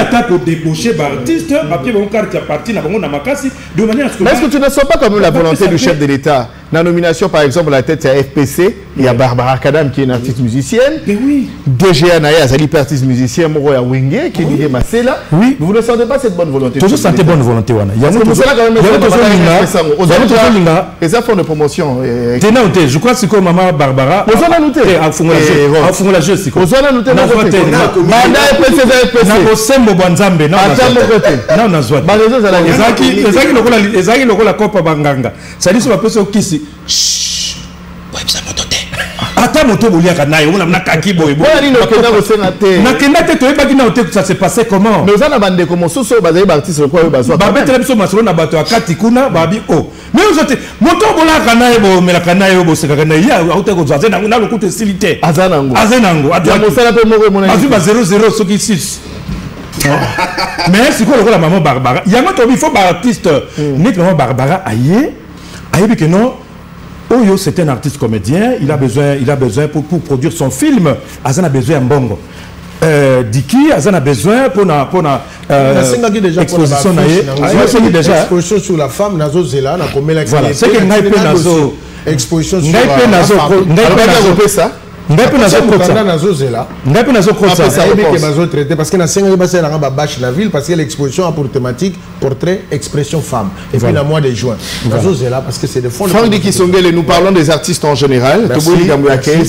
S2: attaque au débauché artiste papier bon carte ya parti na bango na makasi de manière à ce que
S1: est-ce que tu ne sens pas comme la volonté du chef de l'État la nomination par exemple la tête c'est FPC il y a Barbara Kadam qui est une artiste musicienne
S2: mais oui
S1: DGA Naya Azali artiste musicien Moro ya Wenge qui est Masela
S2: oui
S1: vous ne sentez pas cette bonne volonté
S2: toujours sentez bonne volonté wana il y a
S1: quand même et ça font de promotion
S2: je crois que c'est comme maman Barbara
S1: vous en noté
S2: à fond la jeu c'est quoi
S1: vous en noté Manda FPC
S2: na kosembo banzambe na na zwa ezaki lokola kopa banganga ça dit sur kisi websa moto te ata moto boliaka nayo na kaki boy
S1: boy ni okenda ko senga te
S2: na kenda te to ebaki na hotel ça s'est passé comment
S1: mais ça na bande comme soso bazali artiste quoi bazwa
S2: ba betele biso masolo na bato akati kuna babi o mais ozote moto bolaka nayo bo melaka nayo bo sekaka na ya auto ko zwa na na lokuto silité
S1: azanango
S2: adwa
S1: mosala pe moko mona
S2: azu ba 00 soki 6 mais c'est quoi la maman Barbara il y a un il faut ba artiste net maman Barbara aye que non Oyo c'est un artiste comédien il a besoin pour produire son film Azan a besoin mbongo Diki Azan a besoin pour exposition déjà
S4: exposition sur la femme nazo zela na komela
S2: voilà c'est que ngai pe nazo
S4: exposition sur
S2: ça
S4: parce que na bâche la ville parce que l'exposition a pour thématique portrait expression femme et puis la mois de juin parce que c'est de fond
S1: Franck Dikisongele nous parlons des artistes en général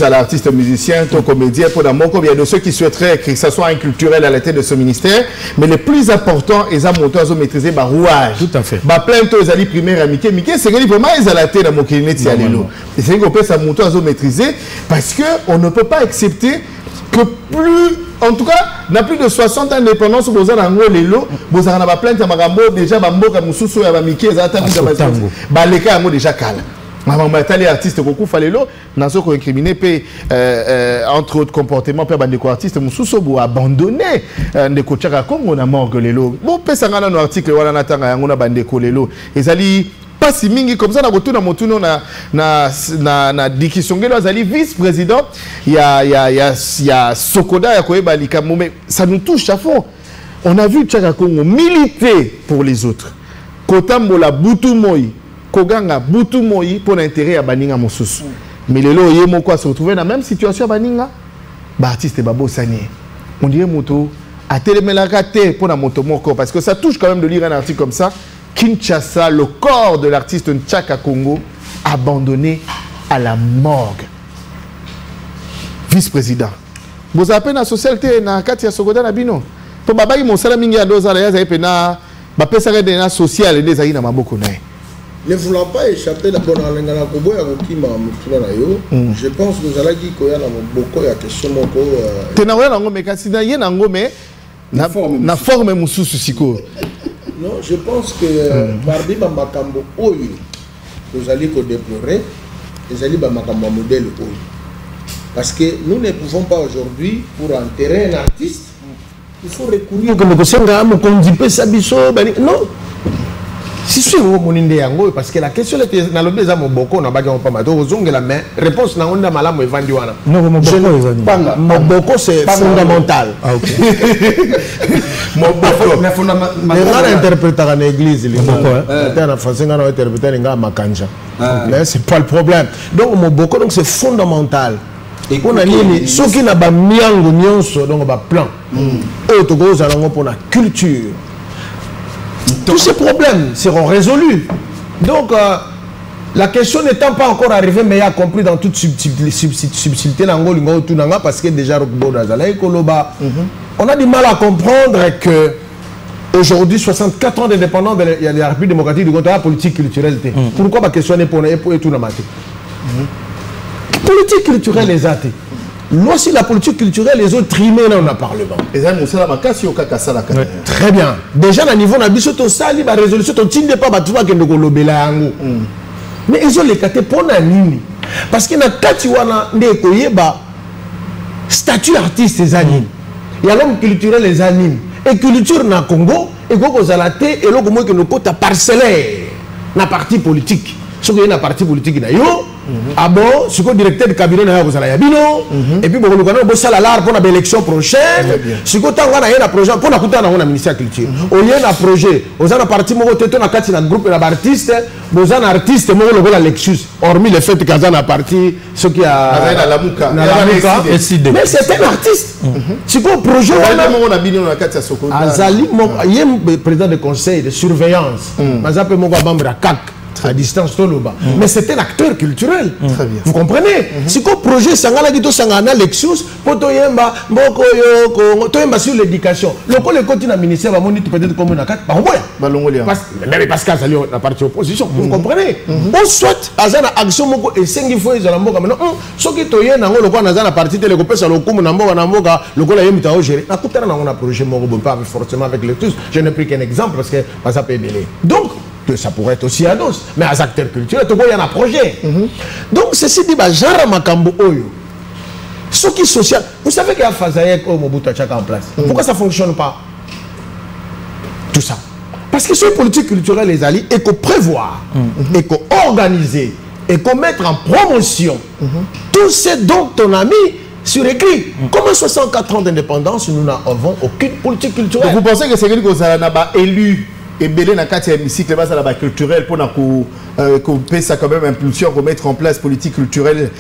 S1: l'artiste musicien ton comédien pour d'amour il y a de ceux qui souhaiteraient que ça soit un culturel à la tête de ce ministère mais le plus important ils ont monté à maîtriser ba rouage
S2: tout à fait
S1: ba plein aux ali primaire amitié c'est que vraiment ils à la tête dans mon kilineti ya lelo et c'est qu'on peut ça monter à maîtriser parce que on ne peut pas accepter que plus, en tout cas, n'a plus de 60 ans d'indépendance, vous avez un lelo, vous avez une plainte à Marambo, déjà, Bamboka, Moussoussou, Abamiki, Baleka, déjà calme. Les artistes qui fallait l'eau, n'a pas incriminé, entre autres comportements, des artistes, Moussoussou, abandonné, des coachs à Congo, on a mort que les lots. Bon, peut-être que dans l'article, on a bandé les lots. Et ali pas si mingi comme ça na retourna motuno na Dikisongelo azali vice-président il y a Sokoda ya koeba likambo mais ça nous touche à fond on a vu Tchaka Congo militer pour les autres kotambola butu moi koganga butu moi pour l'intérêt à baninga mosusu mais lelo yemo quoi se retrouver dans la même situation à baninga ba artiste babo sani on dirait moto a télémelaka te pour la moto moko parce que ça touche quand même de lire un article comme ça. Kinshasa, le corps de l'artiste Tchaka Congo, abandonné à la morgue. Vice-président. Vous avez une société na Katia Sokoda na bino. Pour babayi mon salamingi à 2 ans, il y a pena bapesa des social des aïna maboko na.
S4: Ne voulant pas échapper la bonne langue na kobo ya kokima mutuna na yo, je pense que nous allons dire qu'il y a beaucoup de questions moko.
S1: Tenaoya nango mekasi na ye nango me na forme mususu siko.
S4: Non, je pense que Barbie Bamakambo Oyo, nous allons déplorer, nous allons Bamakambo modèle Oyo. Parce que nous ne pouvons pas aujourd'hui, pour enterrer un artiste, il faut recourir comme non. Si je suis au parce que la question était dans le désert, mon boko, on a pas mal de la main. Réponse, on a mal à me vendre.
S2: Non, mon
S4: boko, c'est fondamental.
S2: Ah, ok.
S4: Mon boko, mais fondamental. On interprète à l'église, les boko. On a fait un interpréter à Makanja. Mais c'est pas le problème. Donc, mon boko, c'est fondamental. Et on a dit, ceux qui n'ont pas mis en union, donc on va plan. Et tout gros, allons pour la culture. Tous ces problèmes seront résolus. Donc, la question n'étant pas encore arrivée, mais il a compris dans toute subtilité, parce que déjà, on a du mal à comprendre que aujourd'hui, 64 ans d'indépendance de la République démocratique du Congo, la politique culturelle. Pourquoi ma question n'est pas pour tout le matin? Politique culturelle, les athées. Lorsque la politique culturelle, les autres trimés dans le Parlement. Très bien. Déjà, à niveau de sali, la résolution, tu ne pas battre que nous mais ils ont les catés pour nani. Parce qu'il y a des statut artiste les animes. Il y a l'homme culturel les animes. Et culture na Congo, et vous avez et l'homme que nous côté parcellaire na parti politique. Ce qui est un parti politique d'ailleurs. Ah bon, ce que le directeur du cabinet vous allez yabino et puis vous avez salaire pour l'élection prochaine. Ce que tu as un projet pour la coûter dans le ministère de la culture. Au lieu d'un projet, vous avez un parti qui est un groupe d'artistes, vous avez un artiste qui est un Lexus, hormis le fait que vous avez un parti ce qui a mais c'est un artiste. C'est quoi le projet? Azali, il y a un président de conseil de surveillance. À distance, mais c'est un acteur culturel. Très bien. Vous comprenez? Si le projet Sangana Lexus, sur l'éducation, le continent ministère va moniter peut-être comme une carte. Mais parce qu'à la partie opposition, vous comprenez? On souhaite à une action et 5 fois ils ont maintenant. Ce qui est le parti de l'écopé, le coup, le coup, il gérer. Un projet pas forcément avec Lexus. Je n'ai pris qu'un exemple parce que ça peut aider. Donc, ça pourrait être aussi à dos, mais à acteurs culturels, il y a un projet. Donc, ceci dit, genre Makambo Oyo, ce qui est social, vous savez qu'il y a Fazayek au Mobutu Tchaka en place. Pourquoi ça ne fonctionne pas? Tout ça. Parce que sur les politiques culturelles, les alliés, et qu'on prévoit, et qu'on organise, et qu'on mette en promotion tout ce dont on a mis sur écrit. Comme 64 ans d'indépendance, nous n'avons aucune politique culturelle.
S1: Donc vous pensez que c'est quelque chose qui a élu et belé na kati hémicycle base à la culturelle pour qu'on paie ça quand même impulsion pour mettre en place politique culturelle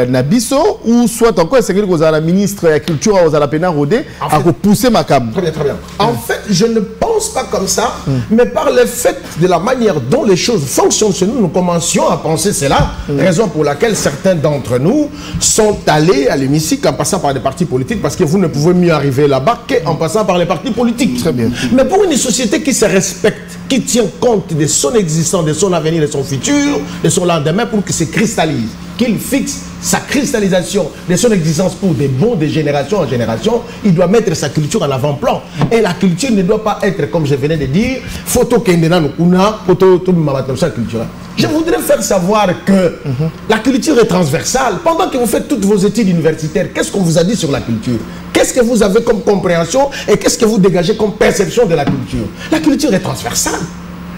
S1: nabiso ou soit encore c'est quelque chose à la ministre de la culture aux la pena rodé à pousser ma cam.
S4: Très bien, très bien. En fait, je ne pense pas comme ça, mais par le fait de la manière dont les choses fonctionnent chez nous, nous commencions à penser cela, raison pour laquelle certains d'entre nous sont allés à l'hémicycle en passant par des partis politiques parce que vous ne pouvez mieux arriver là-bas qu'en passant par les partis politiques.
S1: Très bien.
S4: Mais pour une société qui se respecte, qui tient compte de son existence, de son avenir, de son futur, de son lendemain pour qu'il se cristallise, qu'il fixe sa cristallisation de son existence pour des bons de génération en génération, il doit mettre sa culture en avant-plan. Et la culture ne doit pas être, comme je venais de dire, photo kendena nukuna, photo culturelle. Je voudrais faire savoir que la culture est transversale. Pendant que vous faites toutes vos études universitaires, qu'est-ce qu'on vous a dit sur la culture? Qu'est-ce que vous avez comme compréhension et qu'est-ce que vous dégagez comme perception de la culture? La culture est transversale.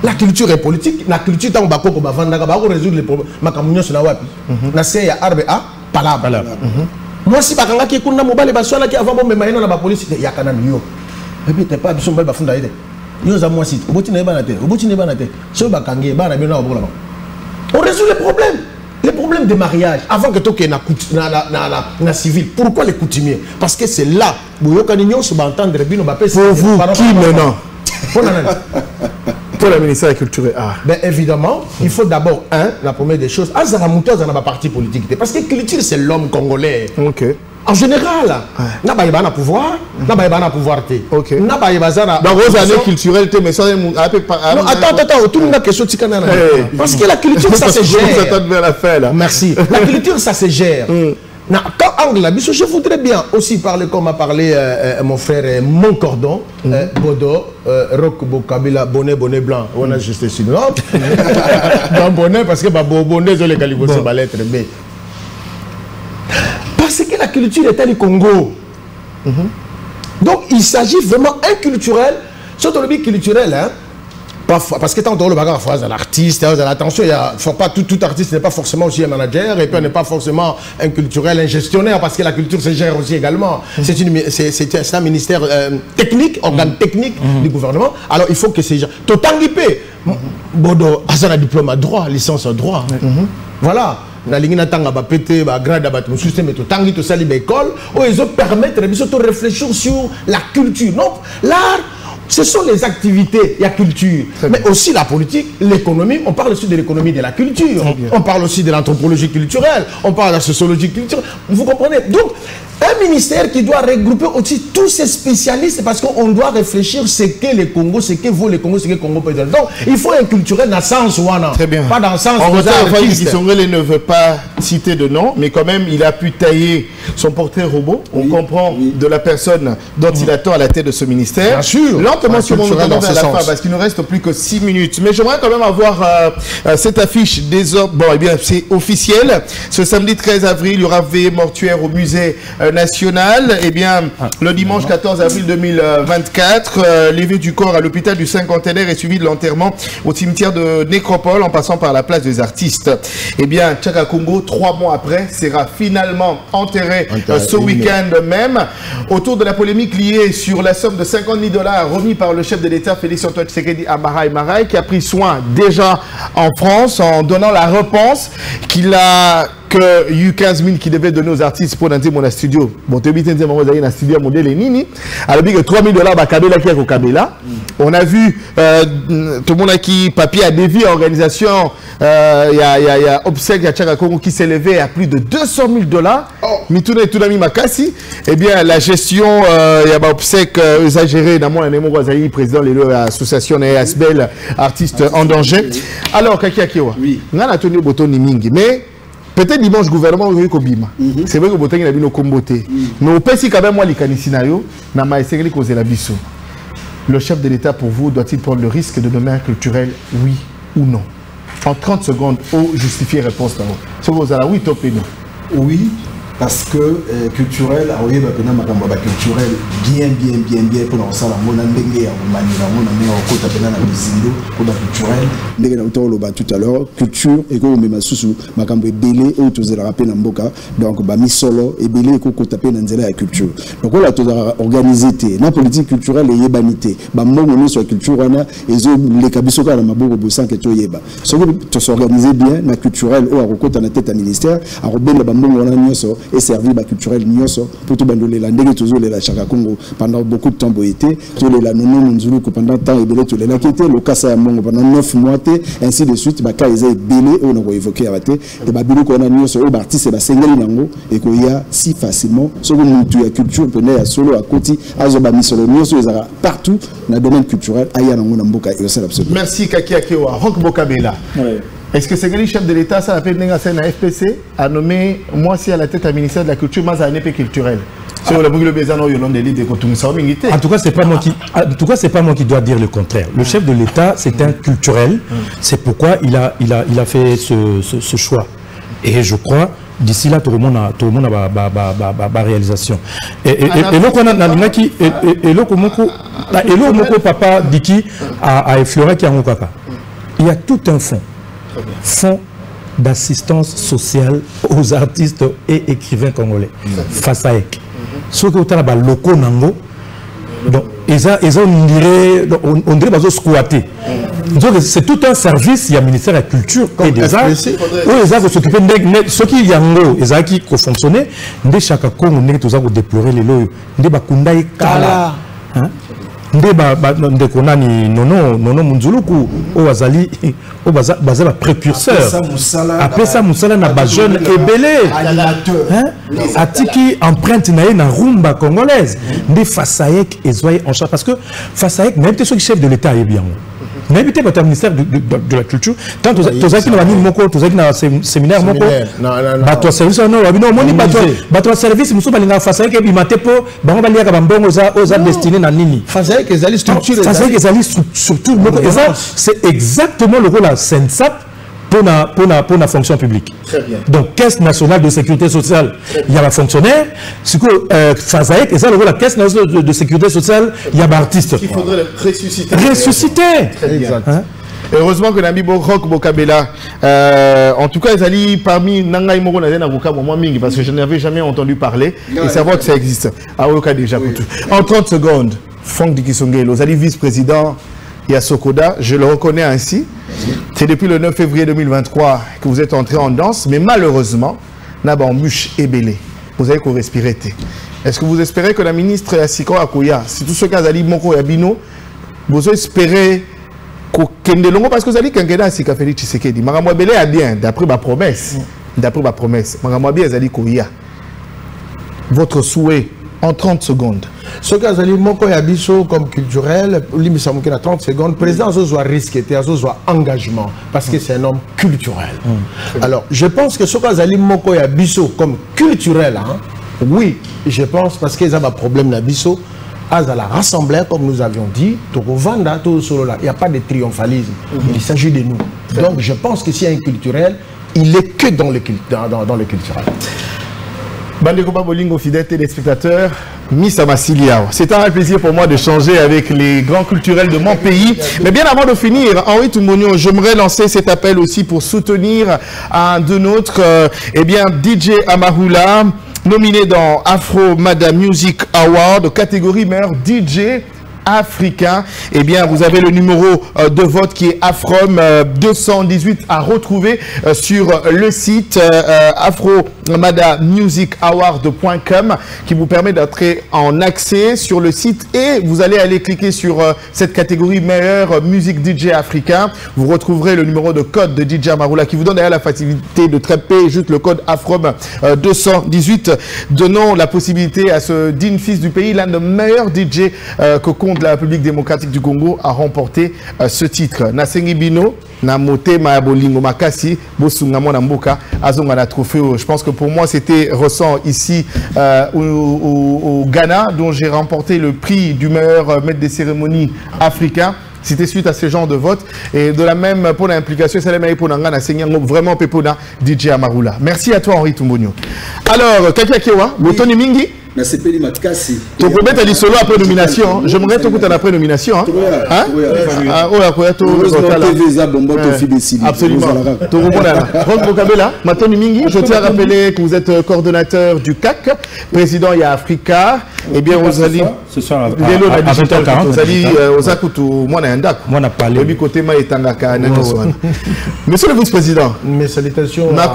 S4: La culture est politique. La culture est résoudre les problèmes. Moi, si je suis qui avant de me la police, il y a quand même yo. Et puis, tu pas besoin de faire des choses. On résout les problèmes. Les problèmes de mariage, avant que tu aies na civil. Pourquoi les coutumiers? Parce que c'est là où vous entendre
S1: pour vous, qui maintenant? Pour la ministère de la Culture.
S4: Ben évidemment, il faut d'abord, la première des choses, dans parti politique. Parce que la culture, c'est l'homme congolais. En général, n'a pas pouvoir, n'a pas pouvoir. N'a pas dans
S1: vos années culturelles, mais ça
S4: attends, tout le monde a question de parce que la culture, ça se gère. Merci. La culture, ça se gère. Quand angle, je voudrais bien aussi parler comme a parlé mon frère Mon Cordon, Bodo, Rock Bokabila, bonnet blanc. On a juste ici. Dans bonnet, parce que bonnet, les calibres, c'est la lettre B. Parce que la culture est du Congo. Donc il s'agit vraiment un culturel. Surtout le culturel, parce que tant que le bagarre phrase à l'artiste, attention, faut pas tout artiste n'est pas forcément aussi un manager et puis on n'est pas forcément un culturel, un gestionnaire parce que la culture se gère aussi également. C'est un ministère technique, organe technique du gouvernement. Alors il faut que ces gens, tout tanguipé, bodo, un diplôme à droit, licence à droit. Voilà. Na lingi na tanga ba pété ba grade ba tout système tout tangi tout sali ba école où ils ont permettre de réfléchir sur la culture. Non, l'art ce sont les activités, il y a culture, mais aussi la politique, l'économie. On parle aussi de l'économie de la culture, on parle aussi de l'anthropologie culturelle, on parle de la sociologie culturelle. Vous comprenez? Donc, un ministère qui doit regrouper aussi tous ces spécialistes parce qu'on doit réfléchir ce qu'est le Congo, ce que vaut le Congo, ce que le Congo peut donner. Donc, il faut un culturel dans le sens où on
S1: très bien.
S4: Pas dans le sens
S1: où
S4: on
S1: ne veut pas citer de nom, mais quand même, il a pu tailler son portrait robot. On comprend de la personne dont il attend à la tête de ce ministère.
S4: Bien sûr.
S1: Lentement, sur mon vers la fin, parce qu'il ne reste plus que 6 minutes. Mais j'aimerais quand même avoir cette affiche des hommes. Bon, eh bien, c'est officiel. Ce samedi 13 avril, il y aura veillée mortuaire au musée national. Eh bien, le dimanche 14 avril 2024, l'éveil du corps à l'hôpital du Cinquantenaire est suivi de l'enterrement au cimetière de Nécropole en passant par la place des artistes. Eh bien, Tchaka Congo, 3 mois après, sera finalement enterré ce week-end même. Autour de la polémique liée sur la somme de $50 000 remis par le chef de l'État, Félix-Antoine Tshisekedi à Marai Marai, qui a pris soin déjà en France en donnant la réponse qu'il a que eu 15 000 qui devait donner aux artistes pour entrer mon studio. Bon, tu as dit un studio modèle et nini. Alors, que $3 000 Kabela qui est au Kabela. On a vu tout le monde qui papier a dévié l'organisation. Il y a obsèque à Tchaka Congo qui s'est élevé à plus de $200 000. Mitouna et Tounami Makassi. Eh bien, la gestion, il y a obsèque exagérée dans mon anémo Guazaï, président de l'association ASBL, artistes en danger. Alors, Kaki Akiwa. Oui. On a Antonio Botoni Mingi. Mais peut-être dimanche, gouvernement, vous Kobima. C'est vrai que Botoni a bien comboté. Mais au pays, quand même, moi, les canisinayo, n'a pas essayé de causer la bisso. Le chef de l'État, pour vous, doit-il prendre le risque de nommer un culturel, oui ou non? En 30 secondes, ou justifier réponse là-haut. Si vous avez oui, top et non.
S3: Oui, parce que culturel, culturel bien pour l'ensemble, mon ambiance, culturel, tout à l'heure, culture et que même sous makambo belé ou tous les rappels en boca, donc mi solo et belé ko taper dans la culture. Donc on a tout organisé la politique culturelle et yebanité. Ba mongo sur culture wana ezo les kabisoka na maboko bosan que to yeba. So to s'organiser bien na culturel ou à rekota na tête à ministère, à robela ba mongo wana nyoso et servir la culturelle nyoso pour tout bandoler la ndenge toujours la Tchaka Congo pendant beaucoup de temps boité tout la nono munzulu pendant temps et belé tout la qui était le kasa ya mongo pendant 9 mois ainsi de suite ba ka eza belé on a évoqué abate et ba bilo ko na nyoso o artiste ba sengeli nango et ko ya si facilement so ko mutu ya culture pene ya solo à côté azo ba misolo nyoso ezara partout na domaine culturel aya nango na mboka et ça absolument.
S1: Merci Kaki Akewa Rock Bokabela. Ouais. Est-ce que c'est le chef de l'État, ça appelle Nenga Sen à FPC, a nommé moi si à la tête du ministère de la Culture, mais à un épée culturelle.
S2: En tout cas, c'est pas moi qui dois dire le contraire. Le chef de l'État, c'est un culturel. C'est pourquoi il a fait ce choix. Et je crois, d'ici là, tout le monde a réalisation. Et le papa Diki a effleuré qui a il y a tout un fonds d'assistance sociale aux artistes et écrivains congolais. FASAEC. Ce que vous avez locaux nango, donc on dirait qu'ils squatter. Donc c'est tout un service, il y a le ministère de la Culture et des Arts. Ils ont s'occuper de ce qui y a qui fonctionné. De chaque Congo, nous avons déploré les lois. De Bakunda et Kala. Nde konani nono munzuluku o azali o bazala précurseur après ça musala na ba jeune ebelé atiki empreinte na rumba congolaise nde FASAEC ezwaye en charge parce que FASAEC même ceux qui chef de l'État est bien n'habitez pas le ministère de la Culture tant tous qui na moko tous qui na séminaire moko bato service non wabino moni bato service muso balinga FASAEC e bimate po bango baliaka bambongo za destiné na nini FASAEC ezali structure moko c'est exactement le rôle à Sensap pour la fonction publique.
S1: Très bien.
S2: Donc, Caisse nationale de sécurité sociale, il y a un fonctionnaire. Ce que Fazaïk, et ça, la Caisse nationale de sécurité sociale, il y a un artiste.
S1: Il faudrait le ressusciter.
S2: Ressusciter.
S1: Très bien. Hein? Heureusement que Nami Rock Bokabela, en tout cas, ils allaient parmi Nangaï Moro Mingi, parce que je n'avais jamais entendu parler et savoir que ça existe. Ah, au cas déjà. Oui. En 30 secondes, Franck Dikisongelo, vous allez vice-président. Il y a Sokoda, je le reconnais ainsi. C'est depuis le 9 février 2023 que vous êtes entré en danse, mais malheureusement, Naba Mouche est belé. Vous avez qu'au respirer. Est-ce que vous espérez que la ministre Yassiko Akoya, si tout ce cas Zali Moko Yabino, vous espérez qu'Okende Longo, parce que vous allez Kangeda Sika Félix Tshisekedi, Maramwa Belé a bien, d'après ma promesse, Maramwa Belé Zali Koya. Votre souhait en 30 secondes.
S4: Ce que Zali Moko Yabiso comme culturel, Limisamouké à 30 secondes, président soit risqué, soit engagement, parce que c'est un homme culturel. Alors, je pense que ce que Zali Moko Yabiso comme culturel, hein, oui, je pense parce qu'ils ont un problème Nabiso, à la rassemblée, comme nous avions dit, il n'y a pas de triomphalisme, il s'agit de nous. Donc, je pense que s'il y a un culturel, il est que dans le culturel.
S1: Bandeko Babolingo, fidèles téléspectateurs, Miss Amasilia. C'est un plaisir pour moi de changer avec les grands culturels de mon pays. Mais bien avant de finir, Henri Toumbonio, j'aimerais lancer cet appel aussi pour soutenir un de notre, DJ Amarula, nominé dans Afro Mada Music Award, catégorie meilleur DJ africain. Eh bien, vous avez le numéro de vote qui est Afrom 218 à retrouver sur le site afromadamusicaward.com qui vous permet d'entrer en accès sur le site et vous allez aller cliquer sur cette catégorie meilleure musique DJ africain. Vous retrouverez le numéro de code de DJ Amarula qui vous donne d'ailleurs la facilité de taper juste le code Afrom 218, donnant la possibilité à ce digne fils du pays, l'un des meilleurs DJ que compte la République démocratique du Congo, a remporté ce titre. Nasengi Bino, Namote Maabolingo Makasi, Bosungamo Namboka, Azonga la trophée. Je pense que pour moi, c'était récent ici au Ghana, dont j'ai remporté le prix du meilleur maître des cérémonies africain. C'était suite à ce genre de vote. Et de la même pour l'implication, c'est la même pour vraiment Pepona, DJ Amarula. Merci à toi, Henri Toumbonio. Alors, Kakia Kewa, Botoni Mingi.
S3: Merci Peli Matkasi.
S1: Tu peux mettre les solos après nomination. J'aimerais te écouter après nomination. Absolument. Je tiens à rappeler que vous êtes coordonnateur du CAC, président Y'a Africa. Eh bien, vous allez.
S2: Ce soir,
S1: vous allez aux Akutu, moi, on a parlé. Monsieur le vice-président,
S4: mes salutations.
S1: Vous êtes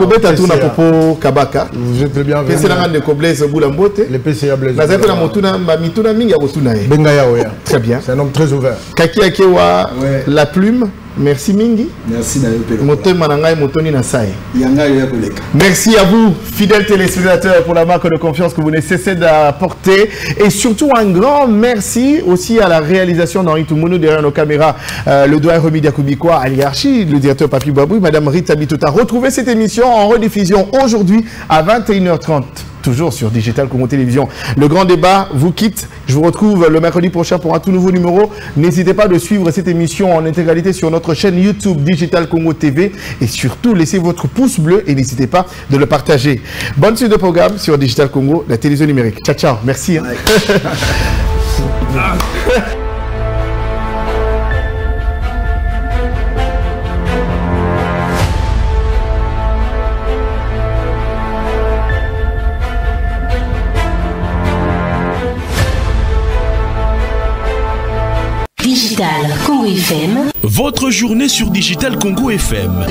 S1: très bien. Très bien.
S4: C'est un homme très ouvert.
S1: Kaki Akewa, la plume. Merci Mingi.
S3: Merci
S1: Merci à vous, fidèles téléspectateurs, pour la marque de confiance que vous ne cessez d'apporter. Et surtout, un grand merci aussi à la réalisation d'Henri Toumbonio derrière nos caméras. Le doyen Remi Diakubikwa, Ali Archi, le directeur Papi Babou, Madame Rita Bitota. Retrouvez cette émission en rediffusion aujourd'hui à 21h30. Toujours sur Digital Congo Télévision. Le grand débat vous quitte. Je vous retrouve le mercredi prochain pour un tout nouveau numéro. N'hésitez pas de suivre cette émission en intégralité sur notre chaîne YouTube Digital Congo TV. Et surtout, laissez votre pouce bleu et n'hésitez pas de le partager. Bonne suite de programme sur Digital Congo, la télévision numérique. Ciao, ciao. Merci.
S5: Digital Congo FM.
S6: Votre journée sur Digital Congo FM.